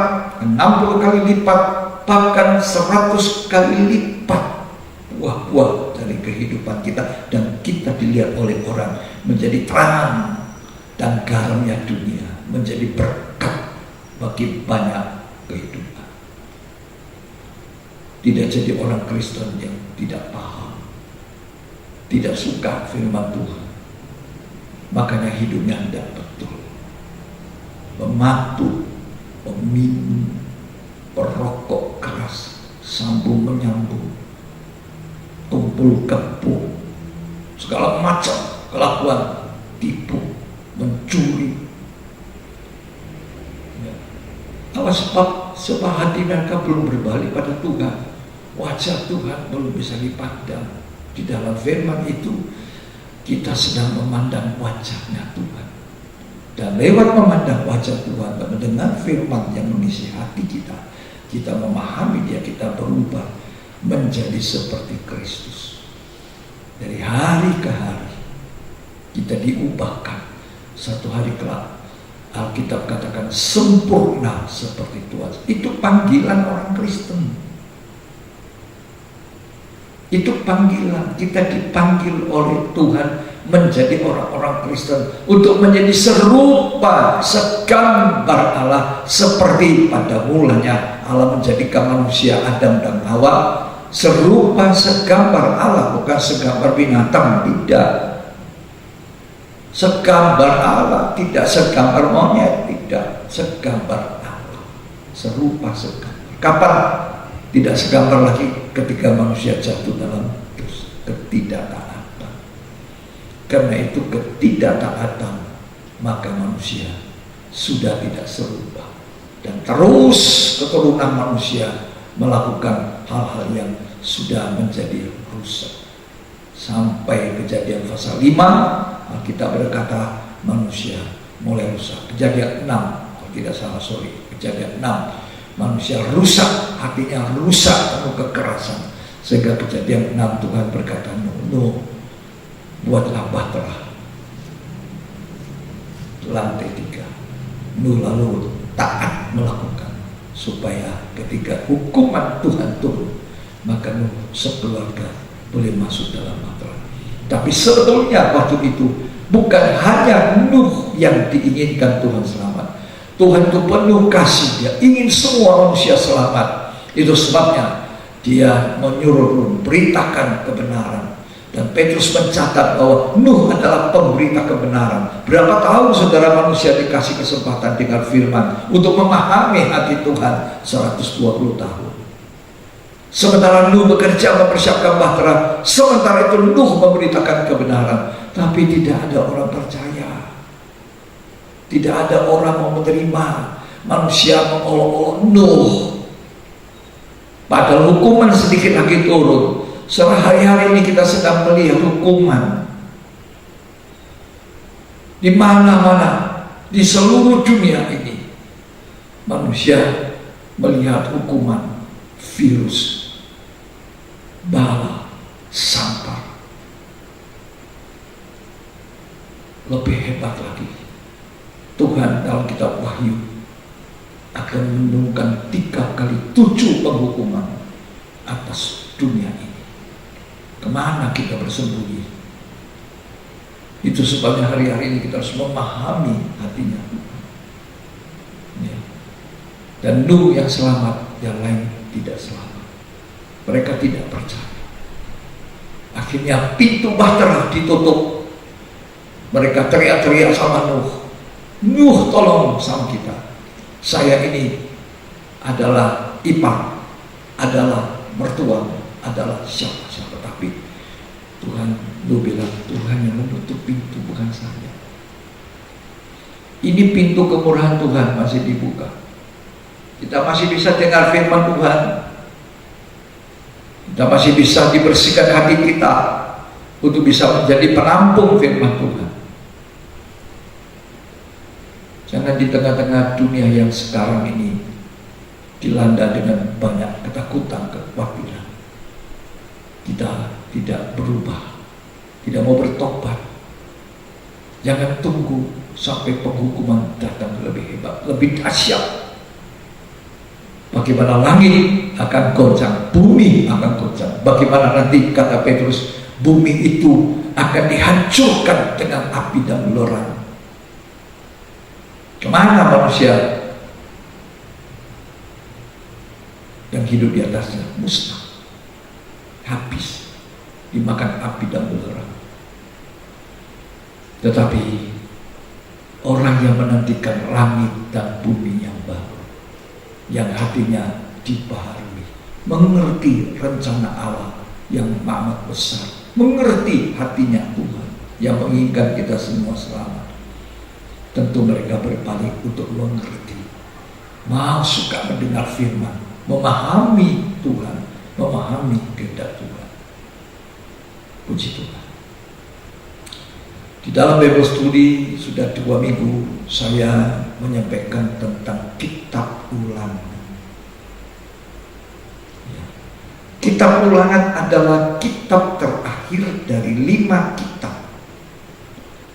Speaker 2: 60 kali lipat, bahkan 100 kali lipat buah-buah dari kehidupan kita, dan kita dilihat oleh orang menjadi terang dan garamnya dunia, menjadi berkat bagi banyak kehidupan. Tidak jadi orang Kristen yang tidak paham, tidak suka firman Tuhan, makanya hidupnya tidak betul, memabuk, meminum, perokok keras, sambung menyambung, kumpul kebo, segala macam kelakuan, tipu, mencuri. Ya. Apa sebab hati mereka belum berbalik pada Tuhan, wajah Tuhan belum bisa dipandang. Di dalam firman itu kita sedang memandang wajahnya Tuhan, dan lewat memandang wajah Tuhan dan mendengar firman yang mengisi hati kita, kita memahami dia, kita berubah menjadi seperti Kristus. Dari hari ke hari kita diubahkan. Satu hari kelak Alkitab katakan sempurna seperti Tuhan. Itu panggilan orang Kristen. Itu panggilan. Kita dipanggil oleh Tuhan menjadi orang-orang Kristen untuk menjadi serupa, segambar Allah, seperti pada mulanya Allah menjadikan manusia Adam dan Hawa serupa segambar Allah, bukan segambar binatang, tidak. Segambar Allah, tidak segambar monyet, tidak. Segambar Allah, serupa segambar. Kapan tidak segambar lagi? Ketika manusia jatuh dalam ketidaktaatan. Karena itu ketidaktaatan, maka manusia sudah tidak serupa, dan terus keturunan manusia melakukan hal-hal yang sudah menjadi rusak. Sampai Kejadian pasal 5 Alkitab berkata manusia mulai rusak. Kejadian 6 kalau tidak salah, Kejadian 6 manusia rusak, hatinya rusak, penuh kekerasan. Sehingga Kejadian 6 Tuhan berkata, Nuh, buatlah bahtera lantai 3. Nuh lalu taat melakukan, supaya ketika hukuman Tuhan turun, maka Nuh sekeluarga boleh masuk dalam bahtera. Tapi sebetulnya waktu itu bukan hanya Nuh yang diinginkan Tuhan selamat. Tuhan itu penuh kasih, dia ingin semua manusia selamat. Itu sebabnya dia menyuruh Nuh beritakan kebenaran. Dan Petrus mencatat bahwa Nuh adalah pemberita kebenaran. Berapa tahun saudara manusia dikasih kesempatan dengan firman untuk memahami hati Tuhan? 120 tahun. Sementara Nuh bekerja mempersiapkan bahtera, sementara itu Nuh memberitakan kebenaran. Tapi tidak ada orang percaya, tidak ada orang mau menerima. manusia mengolok-olok Nuh. Padahal hukuman sedikit lagi turun. Sehari-hari ini kita sedang melihat hukuman di mana-mana, di seluruh dunia ini. Manusia melihat hukuman virus, bala, sampah. Lebih hebat lagi, Tuhan dalam kitab Wahyu akan menurunkan 3 kali 7 penghukuman atas dunia ini. Kemana kita bersembunyi? Itu sebabnya hari-hari ini kita harus memahami hatinya. Ya. Dan Nuh yang selamat, yang lain tidak selamat. Mereka tidak percaya. Akhirnya pintu bahtera ditutup. Mereka teriak-teriak sama Nuh. Nuh, tolong sama kita. Saya ini adalah ipar, adalah mertua, adalah siapa-siapa. Tapi Tuhan, Nuh bilang, Tuhan yang menutup pintu, bukan saya. Ini pintu kemurahan Tuhan masih dibuka. Kita masih bisa dengar firman Tuhan. Kita masih bisa dibersihkan hati kita untuk bisa menjadi penampung firman Tuhan. Jangan di tengah-tengah dunia yang sekarang ini dilanda dengan banyak ketakutan, kekhawatiran, kita tidak berubah, tidak mau bertobat. Jangan tunggu sampai penghukuman datang lebih hebat, lebih dahsyat. Bagaimana langit akan goncang, bumi akan goncang. Bagaimana nanti, kata Petrus, bumi itu akan dihancurkan dengan api dan belerang. Kemana manusia yang hidup di atasnya? Musnah, habis, dimakan api dan belerang. Tetapi orang yang menantikan langit dan bumi yang baru, yang hatinya dibaharui, mengerti rencana Allah yang amat besar, mengerti hatinya Tuhan yang menginginkan kita semua selamat. Tentu mereka berpaling untuk mengerti, mau suka mendengar firman, memahami Tuhan, memahami kehendak Tuhan. Puji Tuhan. Di dalam Bible Study sudah 2 minggu saya menyampaikan tentang kitab Ulangan. Kitab Ulangan adalah kitab terakhir dari 5 kitab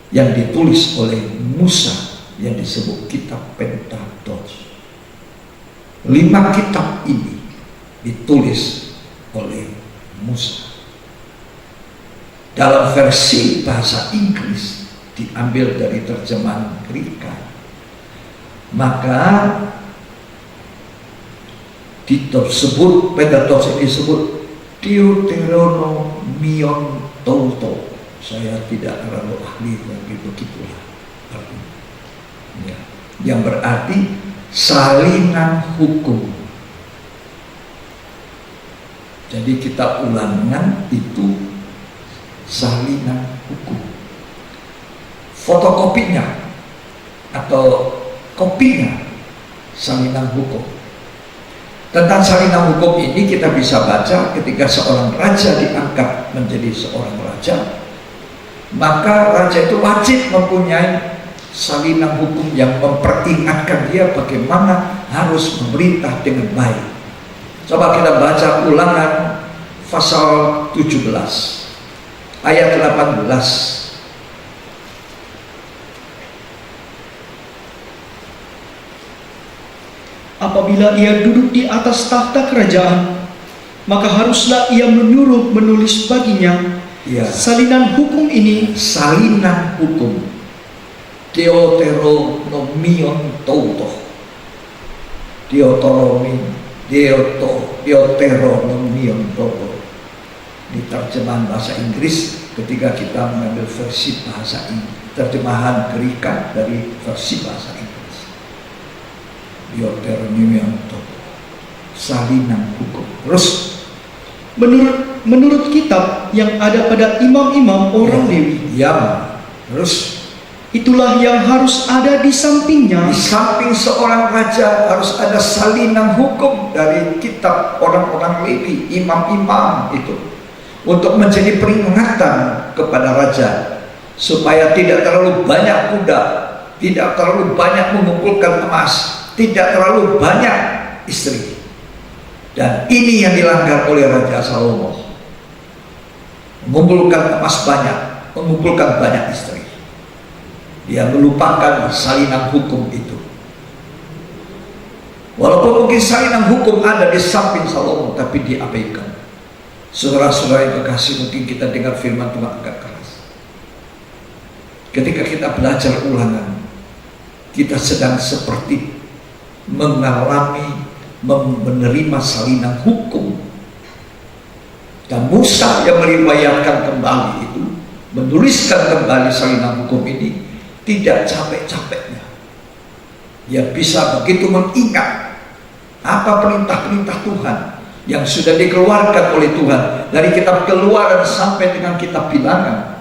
Speaker 2: yang ditulis oleh Musa yang disebut kitab Pentateuch. 5 kitab ini ditulis oleh Musa. Dalam versi bahasa Inggris diambil dari terjemahan Greka. Maka disebut Pentateuch ini disebut Deuteronomion Tauto. Saya tidak terlalu ahli lagi begitulah artinya. Ya. Yang berarti salinan hukum. Jadi kitab Ulangan itu salinan hukum. Fotokopinya atau kopinya salinan hukum. Tentang salinan hukum ini kita bisa baca ketika seorang raja diangkat menjadi seorang raja. Maka raja itu wajib mempunyai salinan hukum yang memperingatkan dia bagaimana harus memerintah dengan baik. Coba kita baca Ulangan pasal 17 ayat 18.
Speaker 1: Apabila ia duduk di atas tahta kerajaan, maka haruslah ia menulis baginya salinan hukum ini.
Speaker 2: Salinan hukum, Deuteronomion Tauto. Deuteronomion Tauto. Di terjemahan bahasa Inggris, ketika kita mengambil versi bahasa Inggris, terjemahan Greka dari versi bahasa Inggris, Deuteronomion Tauto, salinan hukum. Terus
Speaker 1: Menurut kitab yang ada pada imam-imam orang Lewi,
Speaker 2: ya, terus
Speaker 1: itulah yang harus ada di sampingnya.
Speaker 2: Di samping seorang raja harus ada salinan hukum dari kitab orang-orang Lewi, imam-imam itu, untuk menjadi peringatan kepada raja supaya tidak terlalu banyak kuda, tidak terlalu banyak mengumpulkan emas, tidak terlalu banyak istri. Dan ini yang dilanggar oleh Raja Salomo, mengumpulkan emas banyak, mengumpulkan banyak istri. Dia melupakan salinan hukum itu. Walaupun mungkin salinan hukum ada di samping Salomo, tapi diabaikan. Saudara-saudara yang kekasih, mungkin kita dengar firman Tuhan agak keras. Ketika kita belajar Ulangan, kita sedang seperti mengalami, menerima salinan hukum. Dan Musa yang meriwayatkan kembali itu, menuliskan kembali salinan hukum ini, tidak capek-capeknya. Dia bisa begitu mengingat apa perintah-perintah Tuhan yang sudah dikeluarkan oleh Tuhan dari kitab Keluaran sampai dengan kitab Bilangan.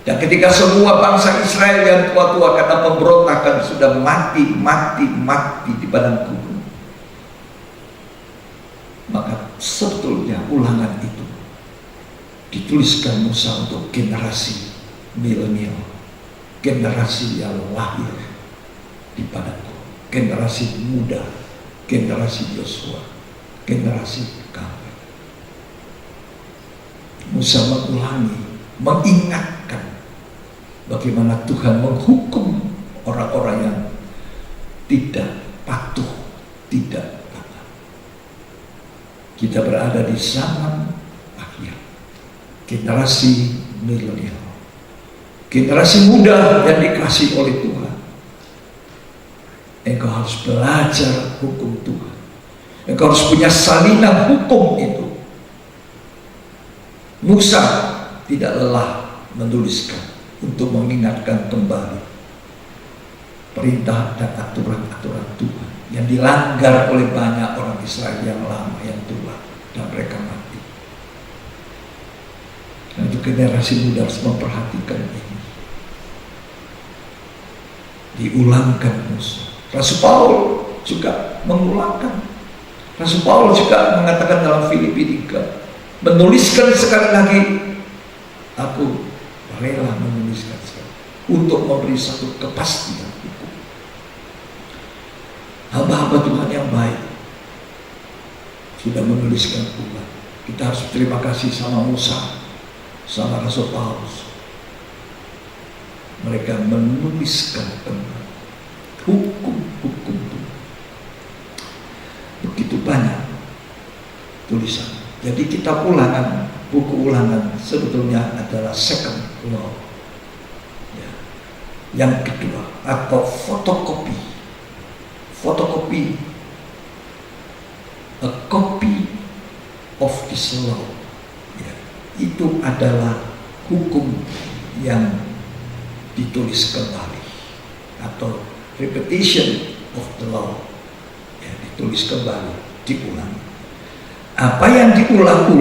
Speaker 2: Dan ketika semua bangsa Israel yang tua-tua karena pemberontakan sudah mati di padang gurun, maka sebetulnya Ulangan itu dituliskan Musa untuk generasi milenial, generasi yang lahir di padang gurun, generasi muda, generasi Yosua, generasi Kaleb. Musa mengulangi, mengingatkan bagaimana Tuhan menghukum orang-orang yang tidak patuh, tidak taat. Kita berada di zaman akhir, generasi milenial, generasi muda yang dikasih oleh Tuhan. Engkau harus belajar hukum Tuhan. Engkau harus punya salinan hukum itu. Musa tidak lelah menuliskan untuk mengingatkan kembali perintah dan aturan-aturan Tuhan yang dilanggar oleh banyak orang Israel yang lama, yang tua, dan mereka mati. Dan itu generasi muda harus memperhatikan ini. Diulangkan Musa. Rasul Paul juga mengulangkan. Rasul Paul juga mengatakan dalam Filipi 3, menuliskan sekali lagi, aku rela menuliskan sekali untuk memberi satu kepastian hukum. Hamba-hamba Tuhan yang baik sudah menuliskan ulang. Kita harus berterima kasih sama Musa, sama Rasul Paulus. Mereka menuliskan kembali hukum-hukum Tuhan. Begitu banyak tulisan. Jadi kitab Ulangan, buku Ulangan sebetulnya adalah second law, ya. Yang kedua, atau fotokopi, a copy of this law, ya. Itu adalah hukum yang ditulis kembali, atau repetition of the law, ya, ditulis kembali, diulang. Apa yang diulang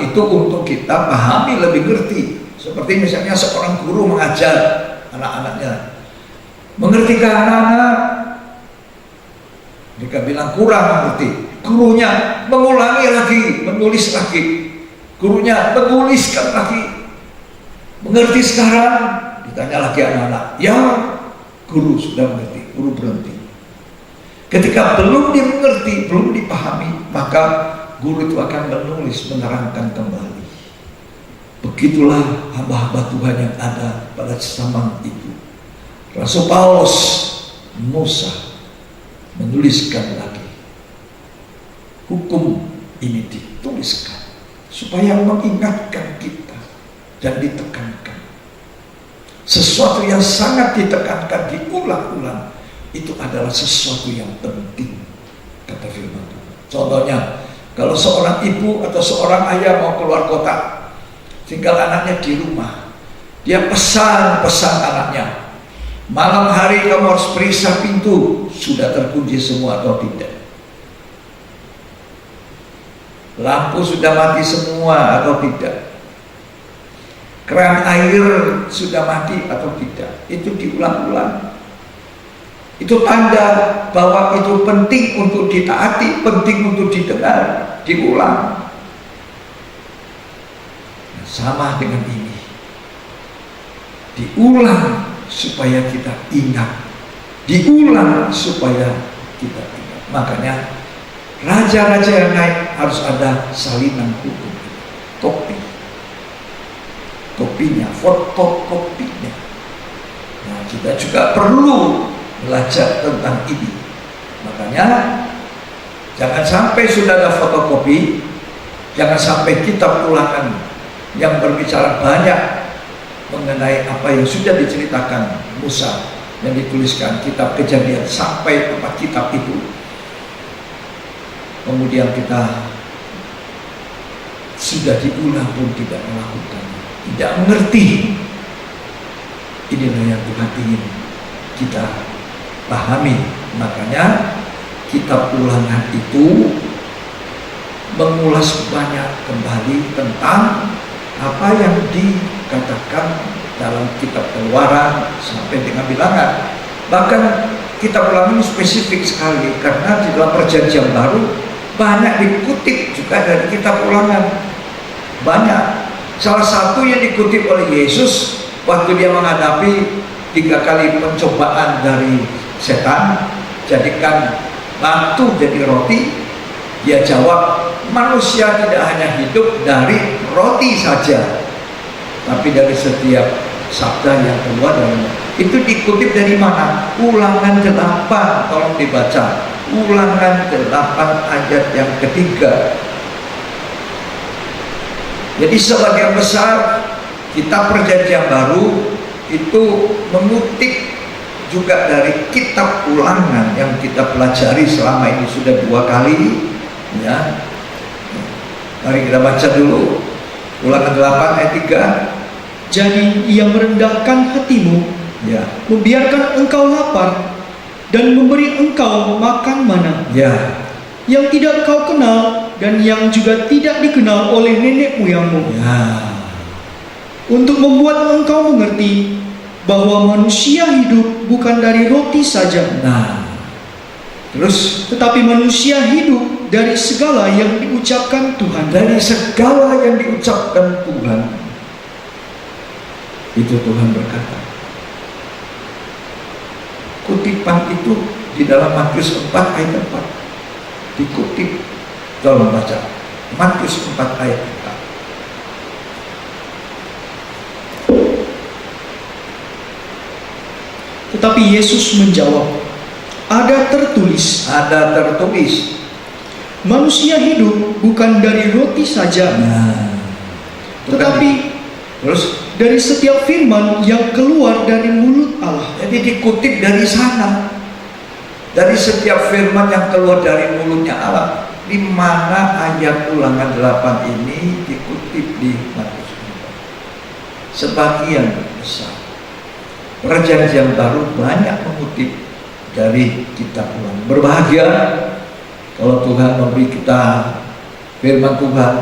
Speaker 2: itu untuk kita pahami, lebih ngerti. Seperti misalnya seorang guru mengajar anak-anaknya, mengertikah anak-anak? Mereka bilang kurang mengerti. Gurunya mengulangi lagi, menulis lagi. Gurunya menuliskan lagi. Mengerti sekarang? Ditanya lagi anak-anak. Ya, guru sudah mengerti. Guru berhenti. Ketika belum dimengerti, belum dipahami, maka guru itu akan menulis, menerangkan kembali. Begitulah hamba-hamba Tuhan yang ada pada zaman itu. Rasul Paulus, Musa menuliskan lagi. Hukum ini dituliskan supaya mengingatkan kita dan ditekankan. Sesuatu yang sangat ditekankan, diulang-ulang, itu adalah sesuatu yang penting, kata firman Tuhan. Contohnya, kalau seorang ibu atau seorang ayah mau keluar kota, tinggal anaknya di rumah, dia pesan anaknya, malam hari kamu harus periksa pintu, sudah terkunci semua atau tidak, lampu sudah mati semua atau tidak. keran air sudah mati atau tidak. Itu diulang-ulang. Itu tanda bahwa itu penting untuk ditaati, penting untuk didengar, diulang. Nah, sama dengan ini. Diulang supaya kita ingat. Diulang supaya kita ingat. Makanya raja-raja yang naik harus ada salinan hukum, topi, topinya, fotokopinya. Nah, kita juga perlu belajar tentang ini. Makanya jangan sampai sudah ada fotokopi, jangan sampai kitab ulangan yang berbicara banyak mengenai apa yang sudah diceritakan Musa yang dituliskan kitab Kejadian sampai 4 kitab itu, kemudian kita sudah diulang pun tidak melakukannya, tidak mengerti. Inilah yang Tuhan ingin kita pahami. Makanya kitab ulangan itu mengulas banyak kembali tentang apa yang dikatakan dalam kitab Keluaran sampai dengan Bilangan. Bahkan kitab ulangan ini spesifik sekali karena di dalam Perjanjian Baru banyak dikutip juga dari kitab ulangan. Banyak. Salah satu yang dikutip oleh Yesus waktu dia menghadapi 3 kali pencobaan dari setan, jadikan batu jadi roti. Dia jawab, manusia tidak hanya hidup dari roti saja, tapi dari setiap sabda yang keluar dari mulut. Itu dikutip dari mana? Ulangan 8, tolong dibaca. Ulangan 8 ayat yang ketiga. Jadi sebagian besar kitab Perjanjian Baru itu mengutip juga dari kitab ulangan yang kita pelajari selama ini sudah 2 kali, ya. Mari kita baca dulu Ulangan 8 ayat 3.
Speaker 1: Jadi ia merendahkan hatimu,
Speaker 2: Ya,
Speaker 1: membiarkan engkau lapar, dan memberi engkau makan mana
Speaker 2: ya,
Speaker 1: yang tidak kau kenal dan yang juga tidak dikenal oleh nenek moyangmu,
Speaker 2: ya.
Speaker 1: untuk membuat engkau mengerti bahwa manusia hidup bukan dari roti saja,
Speaker 2: Nah, terus
Speaker 1: tetapi manusia hidup dari segala yang diucapkan Tuhan.
Speaker 2: dari segala yang diucapkan Tuhan, itu Tuhan berkata. Kutipan itu di dalam Matius 4 ayat 4 dikutip. Tolong baca Matius 4 ayat 4.
Speaker 1: Tetapi Yesus menjawab, ada tertulis, manusia hidup bukan dari roti saja,
Speaker 2: Nah,
Speaker 1: tetapi
Speaker 2: terus
Speaker 1: dari setiap firman yang keluar dari mulut Allah.
Speaker 2: jadi dikutip dari sana, dari setiap firman yang keluar dari mulutnya Allah. Di mana ayat Ulangan 8 ini dikutip di Matius 4? Sebagian besar Perjanjian Baru banyak mengutip dari kitab Ulangan. Berbahagia kalau Tuhan memberi kita firman Tuhan,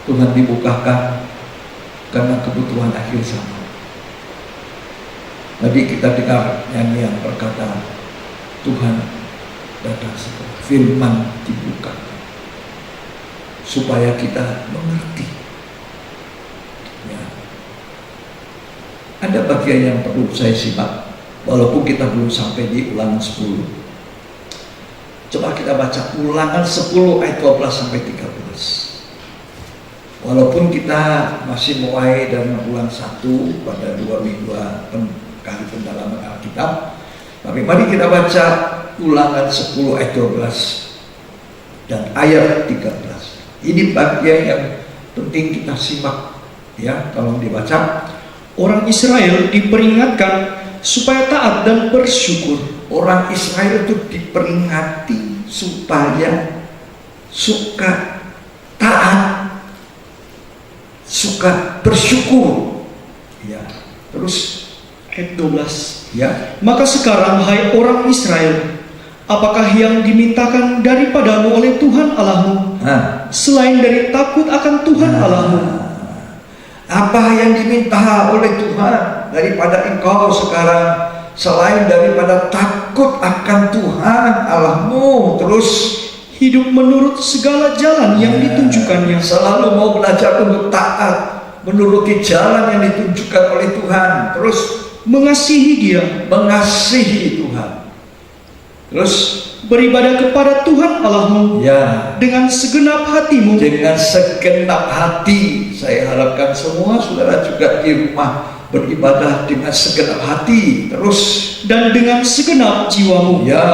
Speaker 2: Tuhan dibukakan karena kebutuhan akhir zaman. Tadi kita dengar nyanyian berkata, Tuhan datang segera, firman dibukakan supaya kita mengerti. Ya. Ada bagian yang perlu saya simak, walaupun kita belum sampai di Ulangan 10. Coba kita baca Ulangan 10 ayat 12 sampai 13. Walaupun kita masih mulai dari ulang 1 pada 2 minggu kali pendalaman Alkitab, tapi mari kita baca Ulangan 10 ayat 12 dan ayat 13. Ini bagian yang penting kita simak, ya, tolong dibaca.
Speaker 1: Orang Israel diperingatkan supaya taat dan bersyukur.
Speaker 2: Orang Israel itu diperingati supaya suka taat, suka bersyukur. Ya, terus
Speaker 1: Ayat 12.
Speaker 2: ya.
Speaker 1: Maka sekarang hai orang Israel, apakah yang dimintakan daripadamu oleh Tuhan Allahmu
Speaker 2: Nah,
Speaker 1: selain dari takut akan Tuhan Allahmu?
Speaker 2: Apa yang diminta oleh Tuhan daripada engkau sekarang selain daripada takut akan Tuhan Allahmu, terus
Speaker 1: hidup menurut segala jalan yang ditunjukkannya,
Speaker 2: selalu mau belajar untuk taat menuruti jalan yang ditunjukkan oleh Tuhan, terus
Speaker 1: mengasihi Dia,
Speaker 2: mengasihi Tuhan, terus
Speaker 1: beribadah kepada Tuhan Allahmu
Speaker 2: ya
Speaker 1: dengan segenap hatimu.
Speaker 2: dengan segenap hati. Saya harapkan semua saudara juga di rumah beribadah dengan segenap hati, terus
Speaker 1: Dan dengan segenap jiwamu,
Speaker 2: ya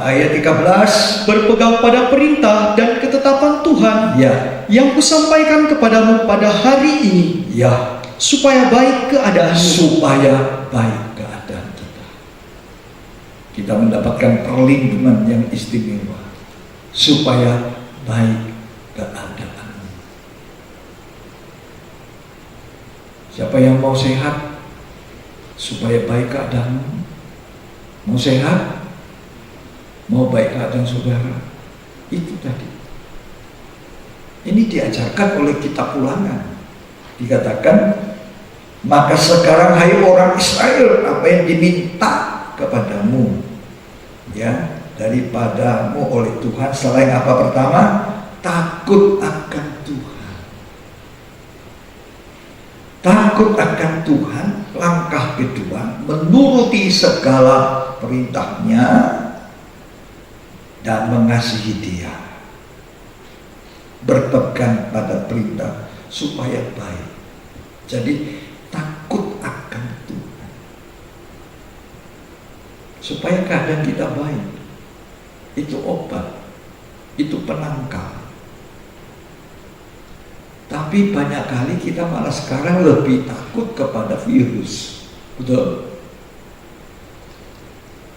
Speaker 2: ayat 13
Speaker 1: berpegang pada perintah dan ketetapan Tuhan
Speaker 2: ya
Speaker 1: yang kusampaikan kepadamu pada hari ini,
Speaker 2: ya
Speaker 1: supaya baik keadaanmu.
Speaker 2: supaya baik keadaan kita. Kita mendapatkan perlindungan yang istimewa supaya baik keadaan. Siapa yang mau sehat supaya baik keadaanmu? Mau sehat? Mau baik keadaan saudara? Itu tadi. Ini diajarkan oleh kitab Ulangan. Dikatakan, maka sekarang hai orang Israel, apa yang diminta kepadamu ya daripadamu oleh Tuhan selain apa? Pertama, takut akan Tuhan. Takut akan Tuhan. Langkah kedua, menuruti segala perintahnya dan mengasihi Dia, berpegang pada perintah supaya baik. Jadi takut akan Tuhan supaya keadaan kita baik. Itu obat, itu penangkal. Tapi banyak kali kita malah sekarang lebih takut kepada virus. Betul?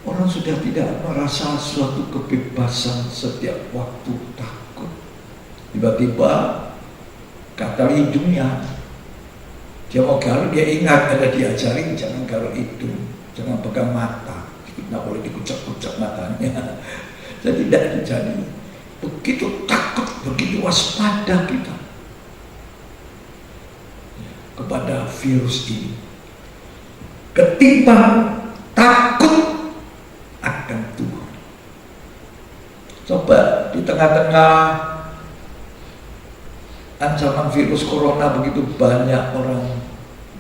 Speaker 2: Orang sudah tidak merasa suatu kebebasan setiap waktu takut. Tiba-tiba gatal hidungnya. Dia mau garuk, dia ingat ada diajarin jangan garuk hidung, jangan pegang mata, tidak boleh dikucak-kucak matanya. Jadi tidak terjadi. Begitu takut, begitu waspada kita kepada virus ini, ketimbang takut akan Tuhan. Coba di tengah-tengah ancaman virus corona begitu banyak orang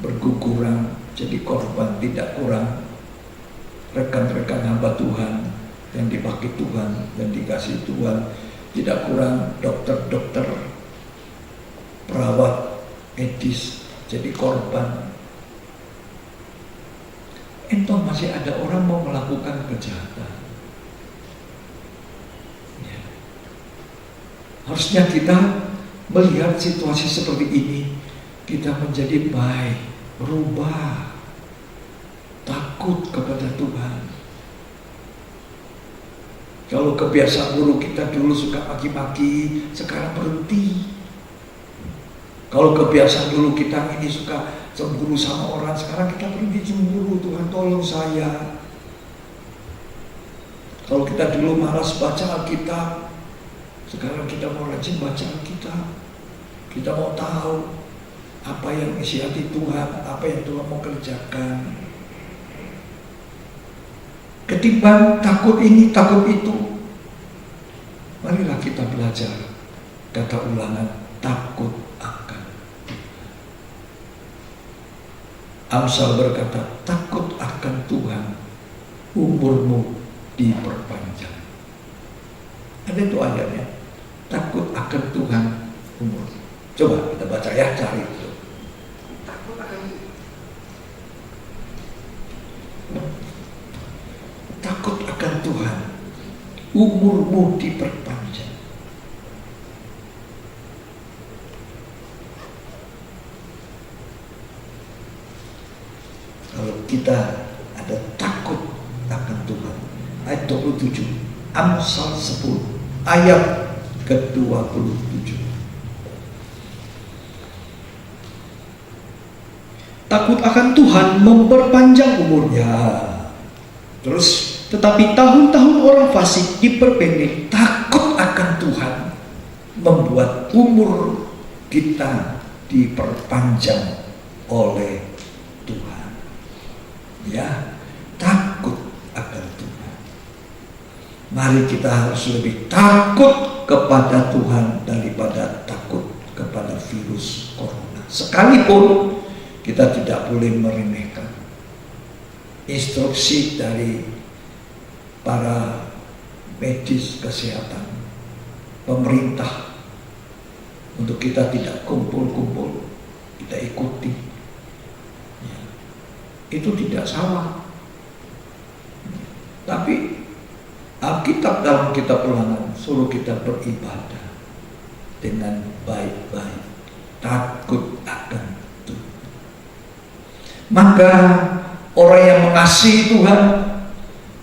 Speaker 2: berguguran jadi korban, tidak kurang rekan-rekan hamba Tuhan yang dipakai Tuhan dan dikasih Tuhan, tidak kurang dokter-dokter, perawat medis jadi korban. Entah masih ada orang mau melakukan kejahatan. Ya. Harusnya kita melihat situasi seperti ini, kita menjadi baik, berubah, takut kepada Tuhan. Kalau kebiasaan buruk kita dulu suka maki-maki, sekarang berhenti. Kalau kebiasaan dulu kita ini suka cemburu sama orang, sekarang kita berhenti cemburu. Tuhan tolong saya. Kalau kita dulu malas baca Alkitab, sekarang kita mau rajin baca Alkitab. Kita mau tahu apa yang isi hati Tuhan, apa yang Tuhan mau kerjakan. Ketimbang takut ini, takut itu, marilah kita belajar. Kata Ulangan, takut akan Tuhan. Amsal berkata, takut akan Tuhan, umurmu diperpanjang. Ada itu ayatnya, takut akan Tuhan, umur. Coba kita baca ya, cari itu. Takut akan Tuhan, umurmu diperpanjang. Kalau kita ada takut akan Tuhan, ayat 27, Amsal 10, ayat ke-27.
Speaker 1: Takut akan Tuhan memperpanjang umurnya.
Speaker 2: Ya, terus
Speaker 1: Tetapi tahun-tahun orang fasik diperpendek.
Speaker 2: takut akan Tuhan membuat umur kita diperpanjang oleh Tuhan. Ya, takut akan Tuhan. Mari kita harus lebih takut kepada Tuhan daripada takut kepada virus corona. Sekalipun kita tidak boleh meremehkan instruksi dari para medis kesehatan, pemerintah, untuk kita tidak kumpul-kumpul, kita ikuti. Ya, itu tidak salah. Tapi Alkitab dalam kitab Ulangan suruh kita beribadah dengan baik-baik, takut akan Tuhan. Maka orang yang mengasihi Tuhan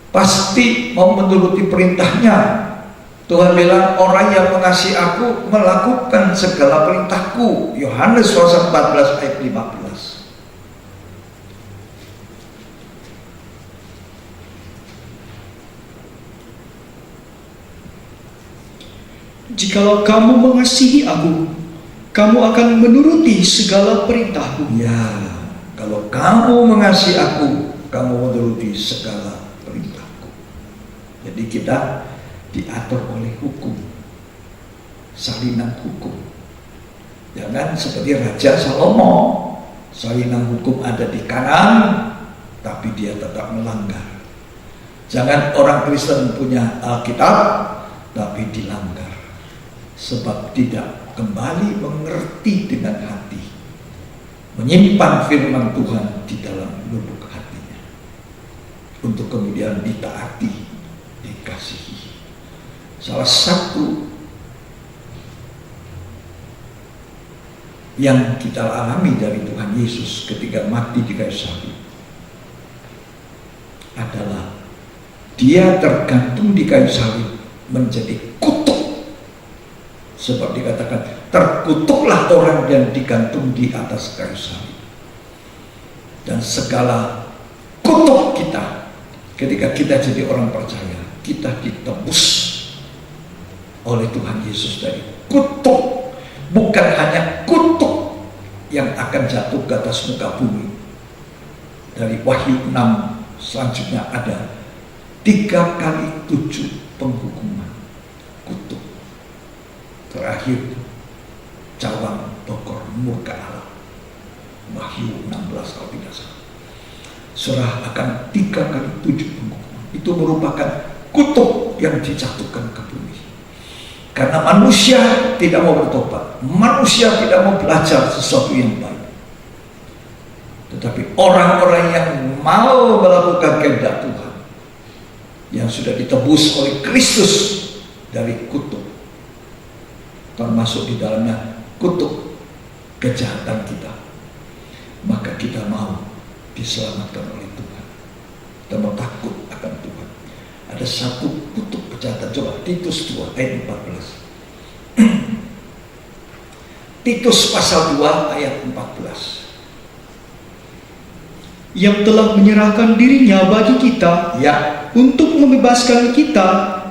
Speaker 2: pasti mau menuruti perintahnya. Tuhan bilang, orang yang mengasihi aku melakukan segala perintahku. Yohanes pasal 14 ayat 15.
Speaker 1: Jikalau kamu mengasihi aku, kamu akan menuruti segala perintahku.
Speaker 2: Ya, kalau kamu mengasihi aku, kamu menuruti segala perintahku. Jadi kita diatur oleh hukum, salinan hukum. Jangan seperti Raja Salomo, salinan hukum ada di kanan, tapi dia tetap melanggar. Jangan orang Kristen punya Alkitab, tapi dilanggar. Sebab tidak kembali mengerti dengan hati, menyimpan firman Tuhan di dalam lubuk hatinya, untuk kemudian ditaati, dikasihi. Salah satu yang kita alami dari Tuhan Yesus ketika mati di kayu salib adalah dia tergantung di kayu salib menjadi kutuk. Sebab dikatakan, terkutuklah orang yang digantung di atas kayu salib. Dan segala kutuk kita, ketika kita jadi orang percaya, kita ditebus oleh Tuhan Yesus dari kutuk. Bukan hanya kutuk yang akan jatuh ke atas muka bumi. Dari Wahyu 6 selanjutnya ada 3 kali 7 penghukuman kutuk. Terakhir cawang bokor murka Allah, Wahyu 16 kalau tidak salah. Surah akan 3 kali 7 penghukuman. Itu merupakan kutuk yang dijatuhkan ke bumi. Karena manusia tidak mau bertobat, manusia tidak mau belajar sesuatu yang baik. Tetapi orang-orang yang mau melakukan kehendak Tuhan, yang sudah ditebus oleh Kristus dari kutuk, termasuk di dalamnya kutuk kejahatan kita, maka kita mau diselamatkan oleh Tuhan. Kita mau takut akan Tuhan. Ada satu kutuk kejahatan. Coba Titus 2 ayat 14. Titus pasal 2 ayat 14.
Speaker 1: Yang telah menyerahkan dirinya bagi kita,
Speaker 2: Ya,
Speaker 1: untuk membebaskan kita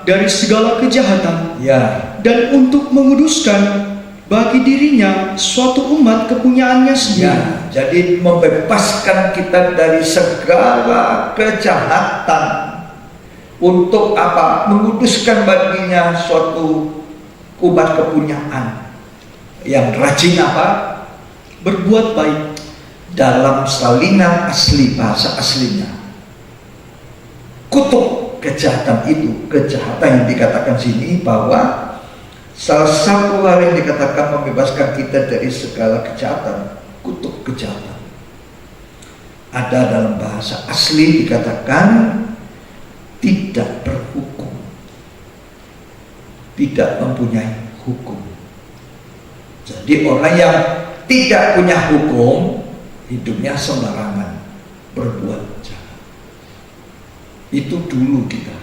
Speaker 1: dari segala kejahatan,
Speaker 2: ya,
Speaker 1: dan untuk menguduskan bagi dirinya suatu umat kepunyaannya sendiri.
Speaker 2: ya. Jadi membebaskan kita dari segala kejahatan. Untuk apa? Menguduskan baginya suatu umat kepunyaan yang rajin apa?
Speaker 1: Berbuat baik.
Speaker 2: Dalam salinan asli, bahasa aslinya, kutuk kejahatan itu, kejahatan yang dikatakan sini bahwa salah satu hal yang dikatakan membebaskan kita dari segala kejahatan, kutuk kejahatan. Ada dalam bahasa asli dikatakan tidak berhukum, tidak mempunyai hukum. Jadi orang yang tidak punya hukum, hidupnya sembarangan, berbuat jahat. Itu dulu kita,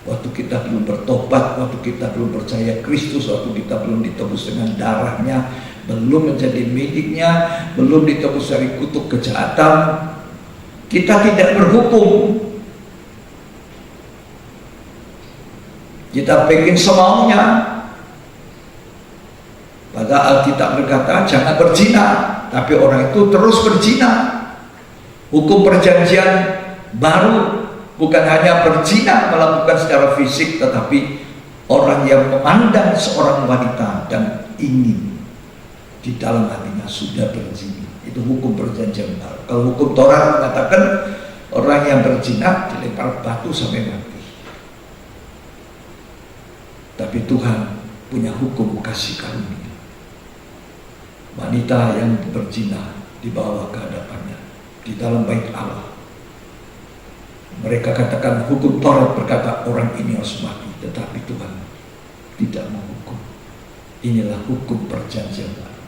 Speaker 2: waktu kita belum bertobat, waktu kita belum percaya Kristus, waktu kita belum ditebus dengan darahnya, belum menjadi miliknya, belum ditebus dari kutuk kejahatan, kita tidak berhukum. Kita pengen semaunya. Padahal Alkitab berkata jangan berzina, tapi orang itu terus berzina. Hukum perjanjian baru bukan hanya berzina melakukan secara fisik, tetapi orang yang memandang seorang wanita dan ingin di dalam hatinya sudah berzina. Itu hukum perjanjian baru. Kalau hukum Taurat mengatakan orang yang berzina dilempar batu sampai mati. Tapi Tuhan punya hukum kasih karunia. Wanita yang berzina dibawa ke hadapannya di dalam bait Allah. Mereka katakan hukum Taurat berkata orang ini harus mati, tetapi Tuhan tidak menghukum. Inilah hukum perjanjian baru.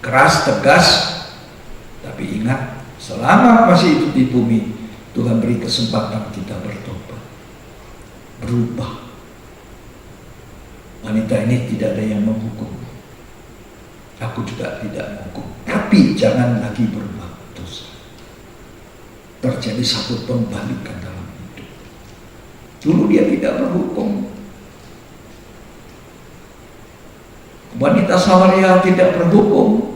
Speaker 2: Keras, tegas, tapi ingat, selama masih hidup di bumi, Tuhan beri kesempatan kita bertobat, berubah. Wanita ini tidak ada yang menghukum. Aku juga tidak menghukum. Tapi jangan lagi berbuat dosa. Terjadi satu pembalikan dalam hidup. Dulu dia tidak berhukum. Wanita Samaria tidak berhukum.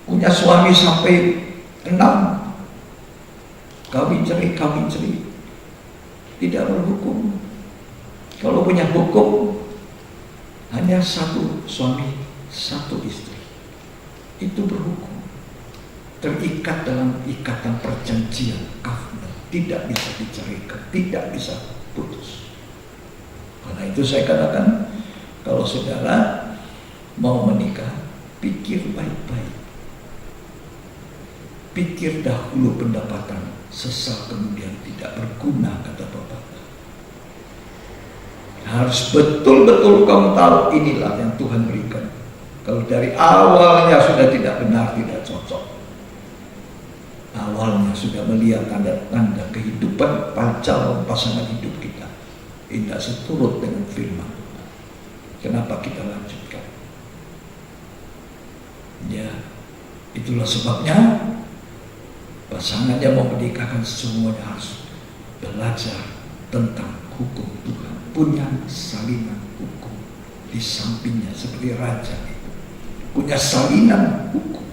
Speaker 2: Punya suami sampai 6. Kawin cerai. Tidak berhukum. Kalau punya hukum, hanya satu suami, satu istri. Itu berhukum. Terikat dalam ikatan perjanjian covenant. Tidak bisa diceraikan, tidak bisa putus. Karena itu saya katakan, kalau saudara mau menikah, pikir baik-baik. Pikir dahulu pendapatan, sesal kemudian tidak berguna, kata Bapak. Harus betul-betul kamu tahu inilah yang Tuhan berikan. Kalau dari awalnya sudah tidak benar, tidak cocok. Awalnya sudah melihat tanda-tanda kehidupan pasangan hidup kita tidak seturut dengan firman. Kenapa kita lanjutkan? Ya, itulah sebabnya pasangan yang mau menikahkan semuanya harus belajar tentang hukum Tuhan, punya salinan hukum di sampingnya seperti raja itu punya salinan hukum,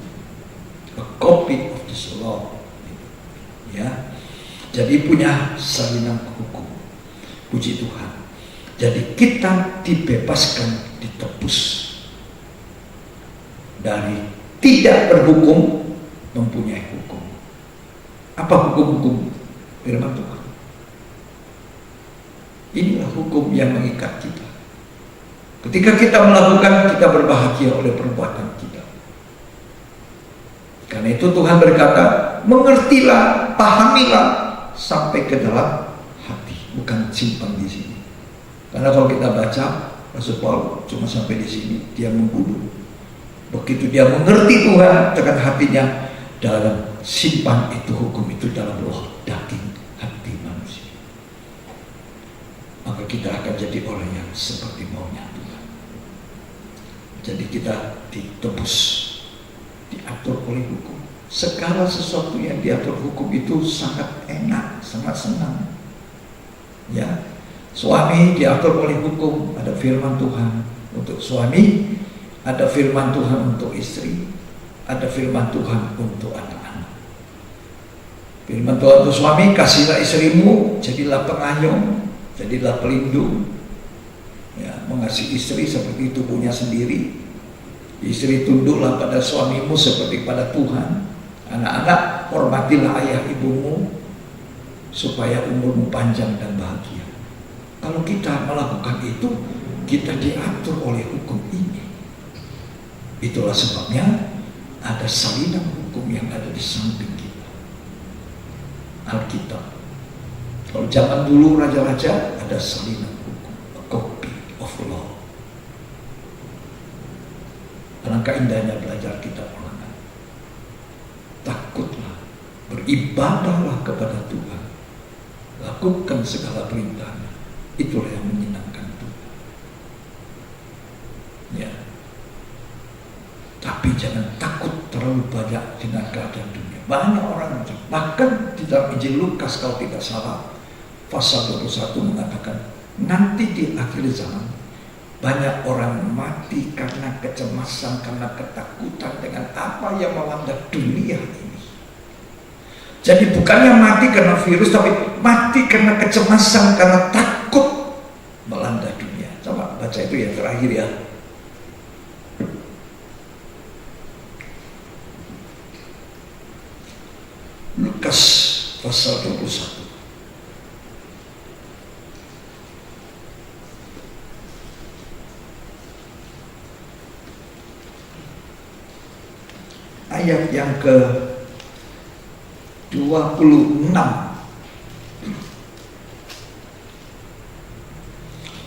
Speaker 2: a copy of this law, ya. Jadi punya salinan hukum. Puji Tuhan. Jadi kita dibebaskan, ditebus dari tidak berhukum, mempunyai hukum. Apa hukum-hukum firman Tuhan? Inilah hukum yang mengikat kita. Ketika kita melakukan, kita berbahagia oleh perbuatan kita. Karena itu Tuhan berkata, mengertilah, pahamilah sampai ke dalam hati, bukan simpan di sini. Karena kalau kita baca, Rasul Paulus cuma sampai di sini, dia membunuh. Begitu dia mengerti Tuhan dengan hatinya, dalam simpan itu hukum itu dalam roh daging hati manusia. Maka kita akan jadi orang yang seperti maunya Tuhan. Jadi kita ditebus, diatur oleh hukum. Segala sesuatu yang diatur hukum itu sangat enak, sangat senang. Ya, suami diatur oleh hukum, ada firman Tuhan untuk suami, ada firman Tuhan untuk istri, ada firman Tuhan untuk anak-anak. Firman Tuhan untuk suami, kasihlah istrimu, jadilah pengayom, jadilah pelindung, ya, mengasihi istri seperti tubuhnya sendiri. Istri tunduklah pada suamimu seperti pada Tuhan. Anak-anak, hormatilah ayah ibumu supaya umurmu panjang dan bahagia. Kalau kita melakukan itu, kita diatur oleh hukum ini. Itulah sebabnya ada salinan hukum yang ada di samping kita, Alkitab. Kalau zaman dulu raja-raja ada salinan hukum, a copy of law. Alangkah indahnya belajar kitab ulangan. Takutlah, beribadahlah kepada Tuhan, lakukan segala perintahnya. Itulah yang menyenangkan Tuhan. Ya. Tapi jangan takut terlalu banyak dengan keadaan dunia. Banyak orang, bahkan di dalam Injil Lukas kalau tidak salah, pasal 21 mengatakan, nanti di akhir zaman Banyak orang mati karena kecemasan, karena ketakutan dengan apa yang melanda dunia ini. Jadi bukannya mati karena virus, tapi mati karena kecemasan, karena takut melanda dunia. Coba baca itu yang terakhir ya. Lukas pasal 21. Ayat yang ke 26.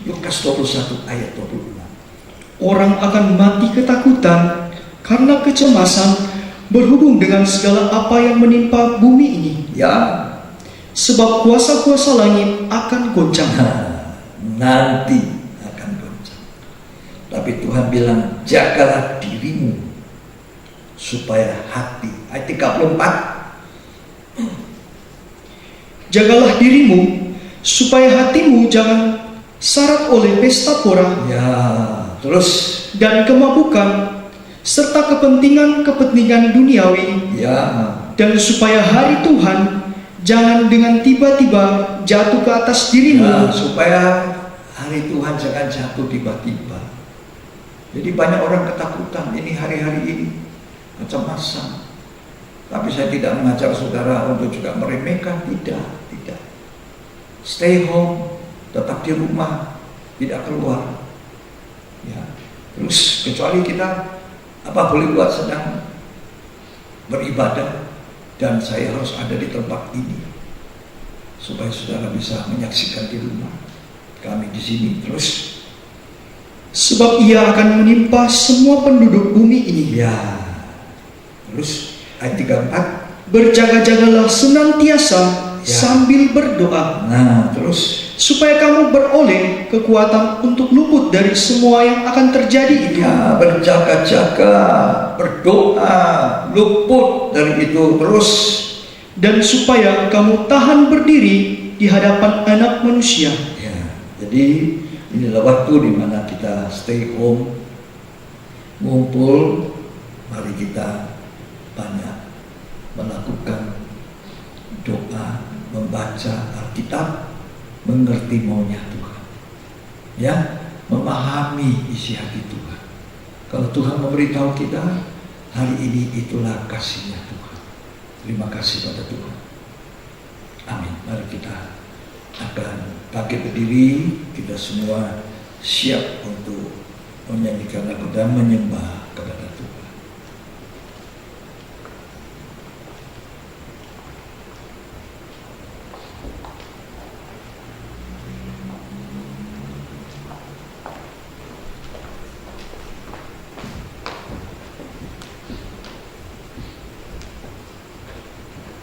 Speaker 2: Lukas 21 ayat 26.
Speaker 1: Orang akan mati ketakutan karena kecemasan berhubung dengan segala apa yang menimpa bumi ini.
Speaker 2: Ya,
Speaker 1: Sebab kuasa-kuasa langit akan goncang.
Speaker 2: nanti akan goncang. Tapi Tuhan bilang, jagalah dirimu supaya hati. Ayat 34.
Speaker 1: Jagalah dirimu supaya hatimu jangan syarat oleh pesta pora
Speaker 2: Ya, terus.
Speaker 1: dan kemabukan serta kepentingan-kepentingan duniawi,
Speaker 2: Ya,
Speaker 1: dan supaya hari Tuhan jangan dengan tiba-tiba jatuh ke atas dirimu.
Speaker 2: ya, supaya hari Tuhan jangan jatuh tiba-tiba. Jadi banyak orang ketakutan ini hari-hari ini, kecemasan. Tapi saya tidak mengajar saudara untuk juga meremehkan, tidak. Stay home, tetap di rumah, tidak keluar. Ya, terus kecuali kita boleh buat sedang beribadah dan saya harus ada di tempat ini supaya saudara bisa menyaksikan di rumah kami di sini. Terus,
Speaker 1: Sebab ia akan menimpa semua penduduk bumi ini.
Speaker 2: ya, terus ayat 34.
Speaker 1: Berjaga-jagalah senantiasa
Speaker 2: Ya.
Speaker 1: sambil berdoa,
Speaker 2: Nah, terus,
Speaker 1: supaya kamu beroleh kekuatan untuk luput dari semua yang akan terjadi itu.
Speaker 2: ya, berjaga-jaga, berdoa, luput dari itu. Terus,
Speaker 1: Dan supaya kamu tahan berdiri di hadapan Anak Manusia.
Speaker 2: ya, jadi inilah waktu di mana kita stay home, ngumpul. Mari kita banyak melakukan doa, membaca Alkitab, mengerti maunya Tuhan, ya, memahami isi hati Tuhan. Kalau Tuhan memberitahu kita hari ini, itulah kasihnya Tuhan. Terima kasih pada Tuhan. Amin. Mari kita akan bangkit berdiri, kita semua siap untuk menyanyikan lagu dan menyembah kepada Tuhan.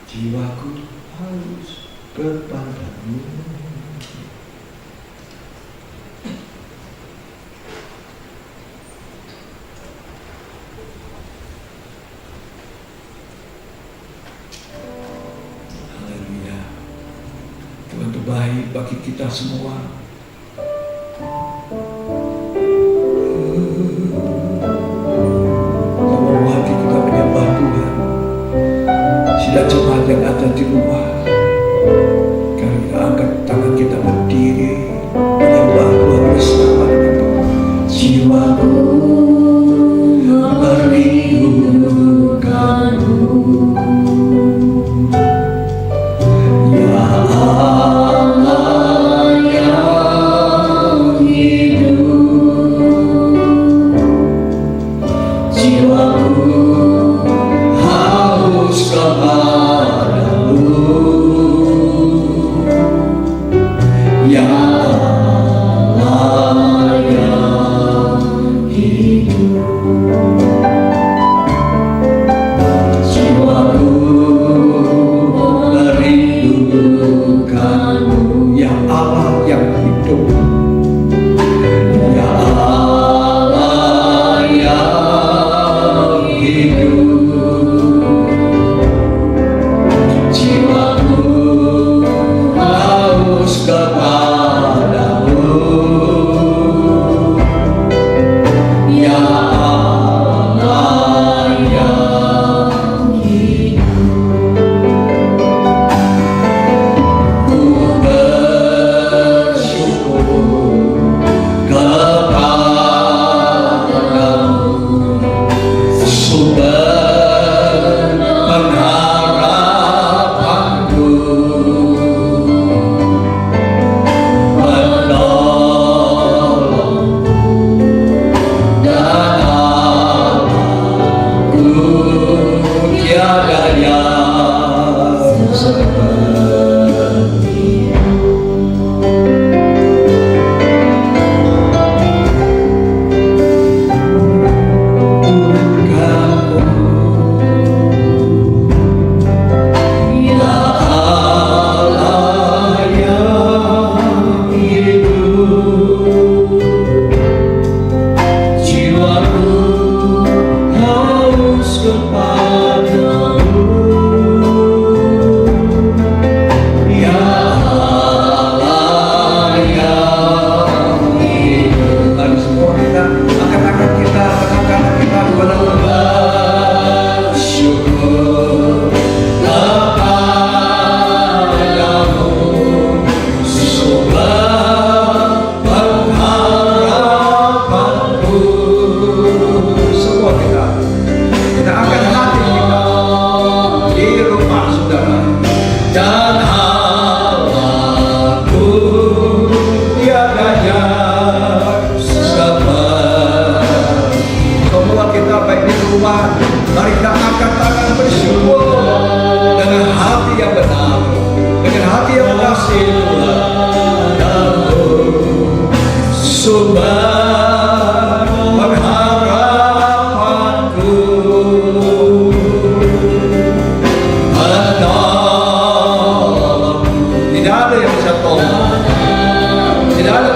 Speaker 2: Jiwaku harus kepadamu. Haleluya. Tuhan itu baik bagi kita semua. Kalau hati kita menyembah Tuhan, tidak jemaat yang ada di rumah, karena angkat tangan kita berdiri menyembah Tuhan bersama dengan Tuhan. Jiwaku merindukanmu, ya Allah, ya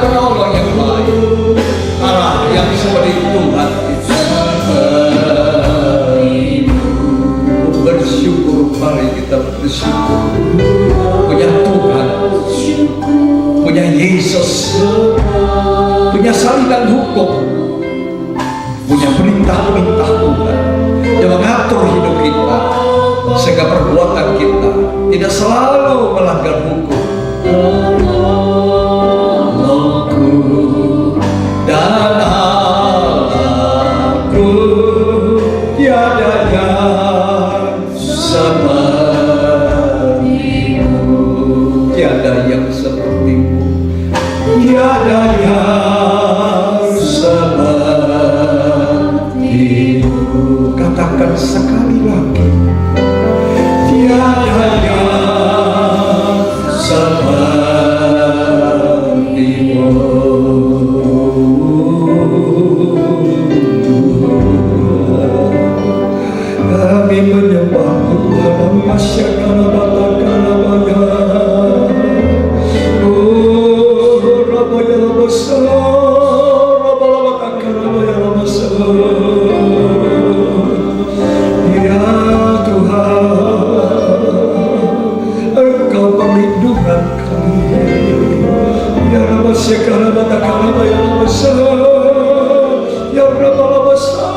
Speaker 2: penolong yang lain. Allah yang seperti Tuhan kita. Bersyukur, mari kita bersyukur. Punya Tuhan, punya Yesus, punya salinan hukum, punya perintah-perintah Tuhan yang mengatur hidup kita, sehingga perbuatan kita tidak selalu melanggar hukum. Allahku dan Allahku, tiada yang sepertimu, tiada yang sepertimu, tiada yang sepertimu. Katakan sekali lagi, tiada yang sepertimu. Kami menyembah Tuhan, masyarakat Kalabaya. Rabaya Rabasa, Rabalabaka Kalabaya Rabasa. Ya Tuhan, Engkau perlindungan kami. Ya Rabasya Kalabata Kalabaya Rabasa, Ya Rabalabasa,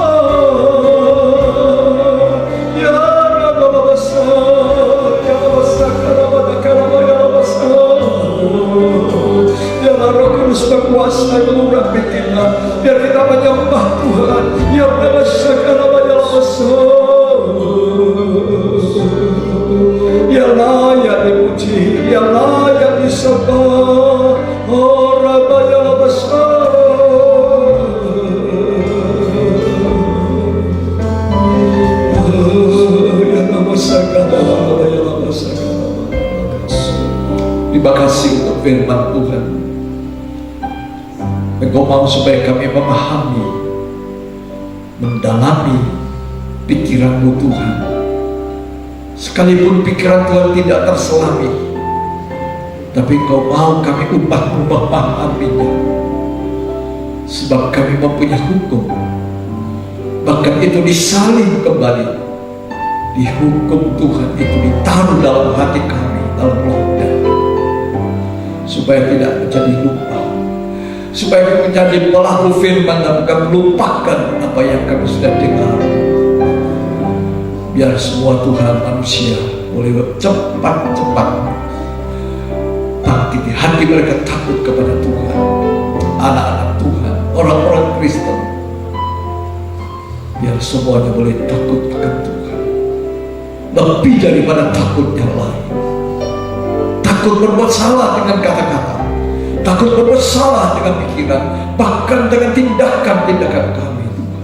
Speaker 2: Ya Rabalabasa, Ya Rabasa Kalabata Kalabaya Rabasa. Biarlah Roh Kudus berkuasa mengurapi kita, biar kita menyembah Tuhan. Ya Rabasa Kalabaya Rabasa, Ya layak dipuji, Ya layak disembah. Oh Rabaya Rabasa, Ya Rabasa Kalabaya Rabasa. Terima kasih untuk firman Tuhan. Engkau mau supaya kami memahami, mendalami pikiran-Mu Tuhan. Sekalipun pikiran Tuhan tidak terselami, tapi Engkau mau kami ubah memahaminya. Sebab kami mempunyai hukum, bahkan itu disalin kembali. Di hukum Tuhan itu ditaruh dalam hati kami, dalam roda, supaya tidak menjadi lupa, supaya kami menjadi pelaku firman dan bukan melupakan apa yang kami sudah dengar. Biar semua Tuhan manusia boleh cepat-cepat di hati mereka takut kepada Tuhan. Anak-anak Tuhan, orang-orang Kristen, biar semuanya boleh takut akan Tuhan, lebih daripada takut yang lain. Takut berbuat salah dengan kata-kata, takut berbuat salah dengan pikiran, bahkan dengan tindakan-tindakan kami, Tuhan.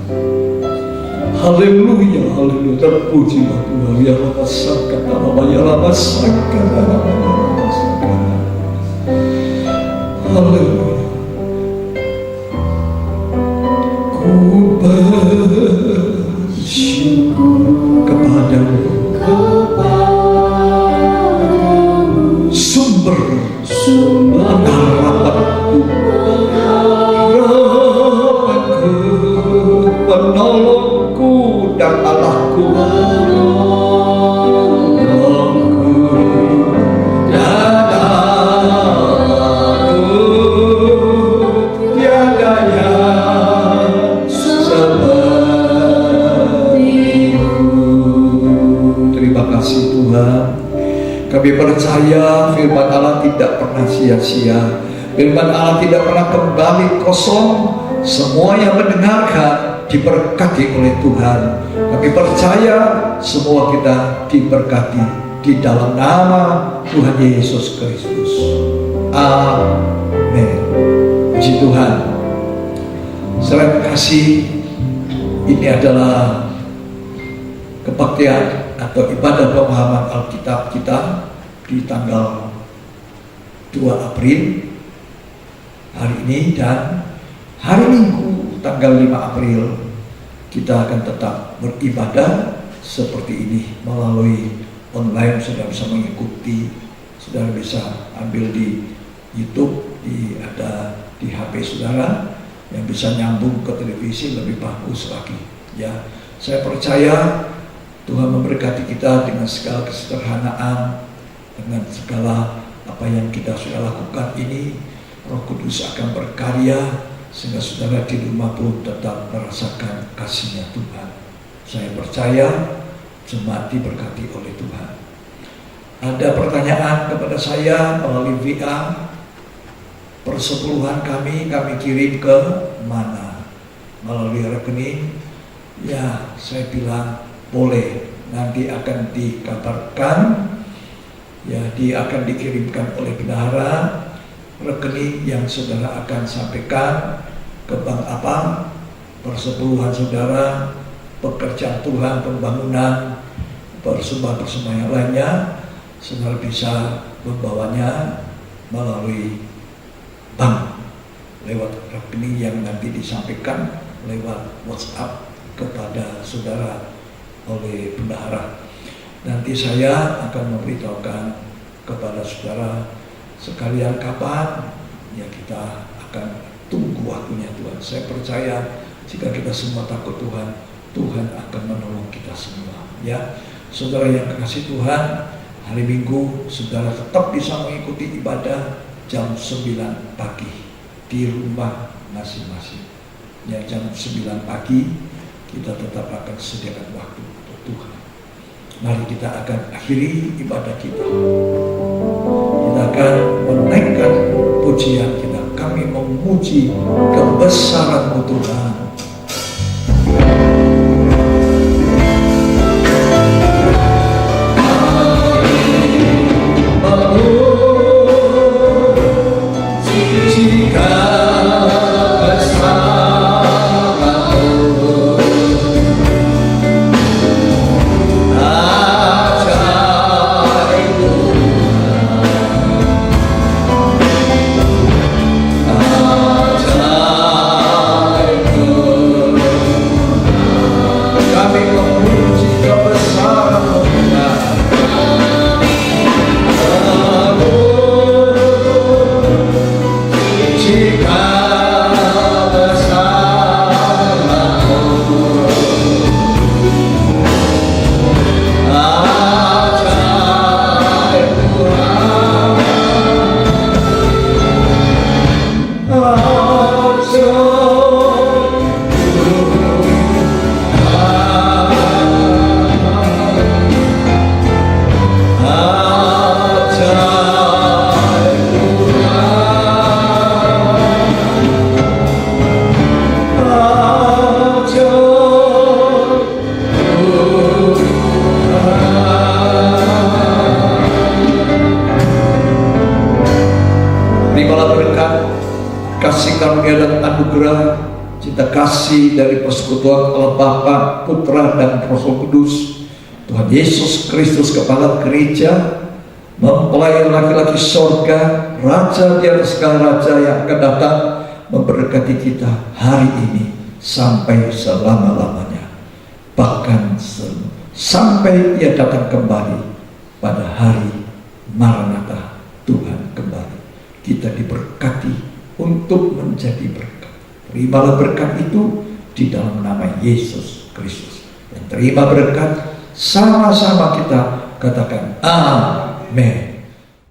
Speaker 2: Haleluya, haleluya, terpujilah Tuhan. Ya Rabba Sakata, ya Rabba Sakata, haleluya. Ku bersyukur kepadamu, sumber harapanku, penolongku dan Allahku. Kami percaya firman Allah tidak pernah sia-sia. Firman Allah tidak pernah kembali kosong. Semua yang mendengarkan diberkati oleh Tuhan. Kami percaya semua kita diberkati di dalam nama Tuhan Yesus Kristus. Amin. Puji Tuhan. Selain kasih, ini adalah kebaktian atau ibadah pemahaman Alkitab kita di tanggal 2 April hari ini, dan hari Minggu tanggal 5 April kita akan tetap beribadah seperti ini melalui online. Saudara bisa mengikuti, saudara bisa ambil di YouTube, ada di HP saudara, yang bisa nyambung ke televisi lebih bagus lagi. Ya, saya percaya Tuhan memberkati kita dengan segala kesederhanaan, dengan segala apa yang kita sudah lakukan ini. Roh Kudus akan berkarya sehingga saudara di rumah pun tetap merasakan kasih-Nya Tuhan. Saya percaya jemaat diberkati oleh Tuhan. Ada pertanyaan kepada saya melalui WA, persepuluhan kami kirim ke mana? Melalui rekening? Ya, saya bilang boleh, nanti akan dikabarkan, ya, dia akan dikirimkan oleh bendahara rekening yang saudara akan sampaikan ke bank apa, persepuluhan saudara, pekerjaan Tuhan, pembangunan, persembahan-persembahan yang lainnya, saudara bisa membawanya melalui bank lewat rekening yang nanti disampaikan lewat WhatsApp kepada saudara oleh bendahara. Nanti saya akan memberitahukan kepada saudara sekalian kapan, ya kita akan tunggu waktunya Tuhan. Saya percaya jika kita semua takut Tuhan, Tuhan akan menolong kita semua. Ya, saudara yang kekasih Tuhan, hari Minggu saudara tetap bisa mengikuti ibadah jam 9 pagi di rumah masing-masing. Ya, jam 9 pagi kita tetap akan sediakan waktu untuk Tuhan. Mari kita akan akhiri ibadah kita. Kita akan menaikkan pujian kita. Kami memuji kebesaran-Mu Tuhan. Cinta kasih dari persekutuan Allah Bapa, Putra dan Roh Kudus, Tuhan Yesus Kristus Kepala Gereja, mempelai laki-laki sorga, Raja di atas segala raja yang akan datang, memberkati kita hari ini sampai selama-lamanya, bahkan sampai Ia datang kembali pada hari Maranatha, Tuhan kembali. Kita diberkati untuk menjadi berkat. Terimalah berkat itu di dalam nama Yesus Kristus. Dan terima berkat, sama-sama kita katakan amin.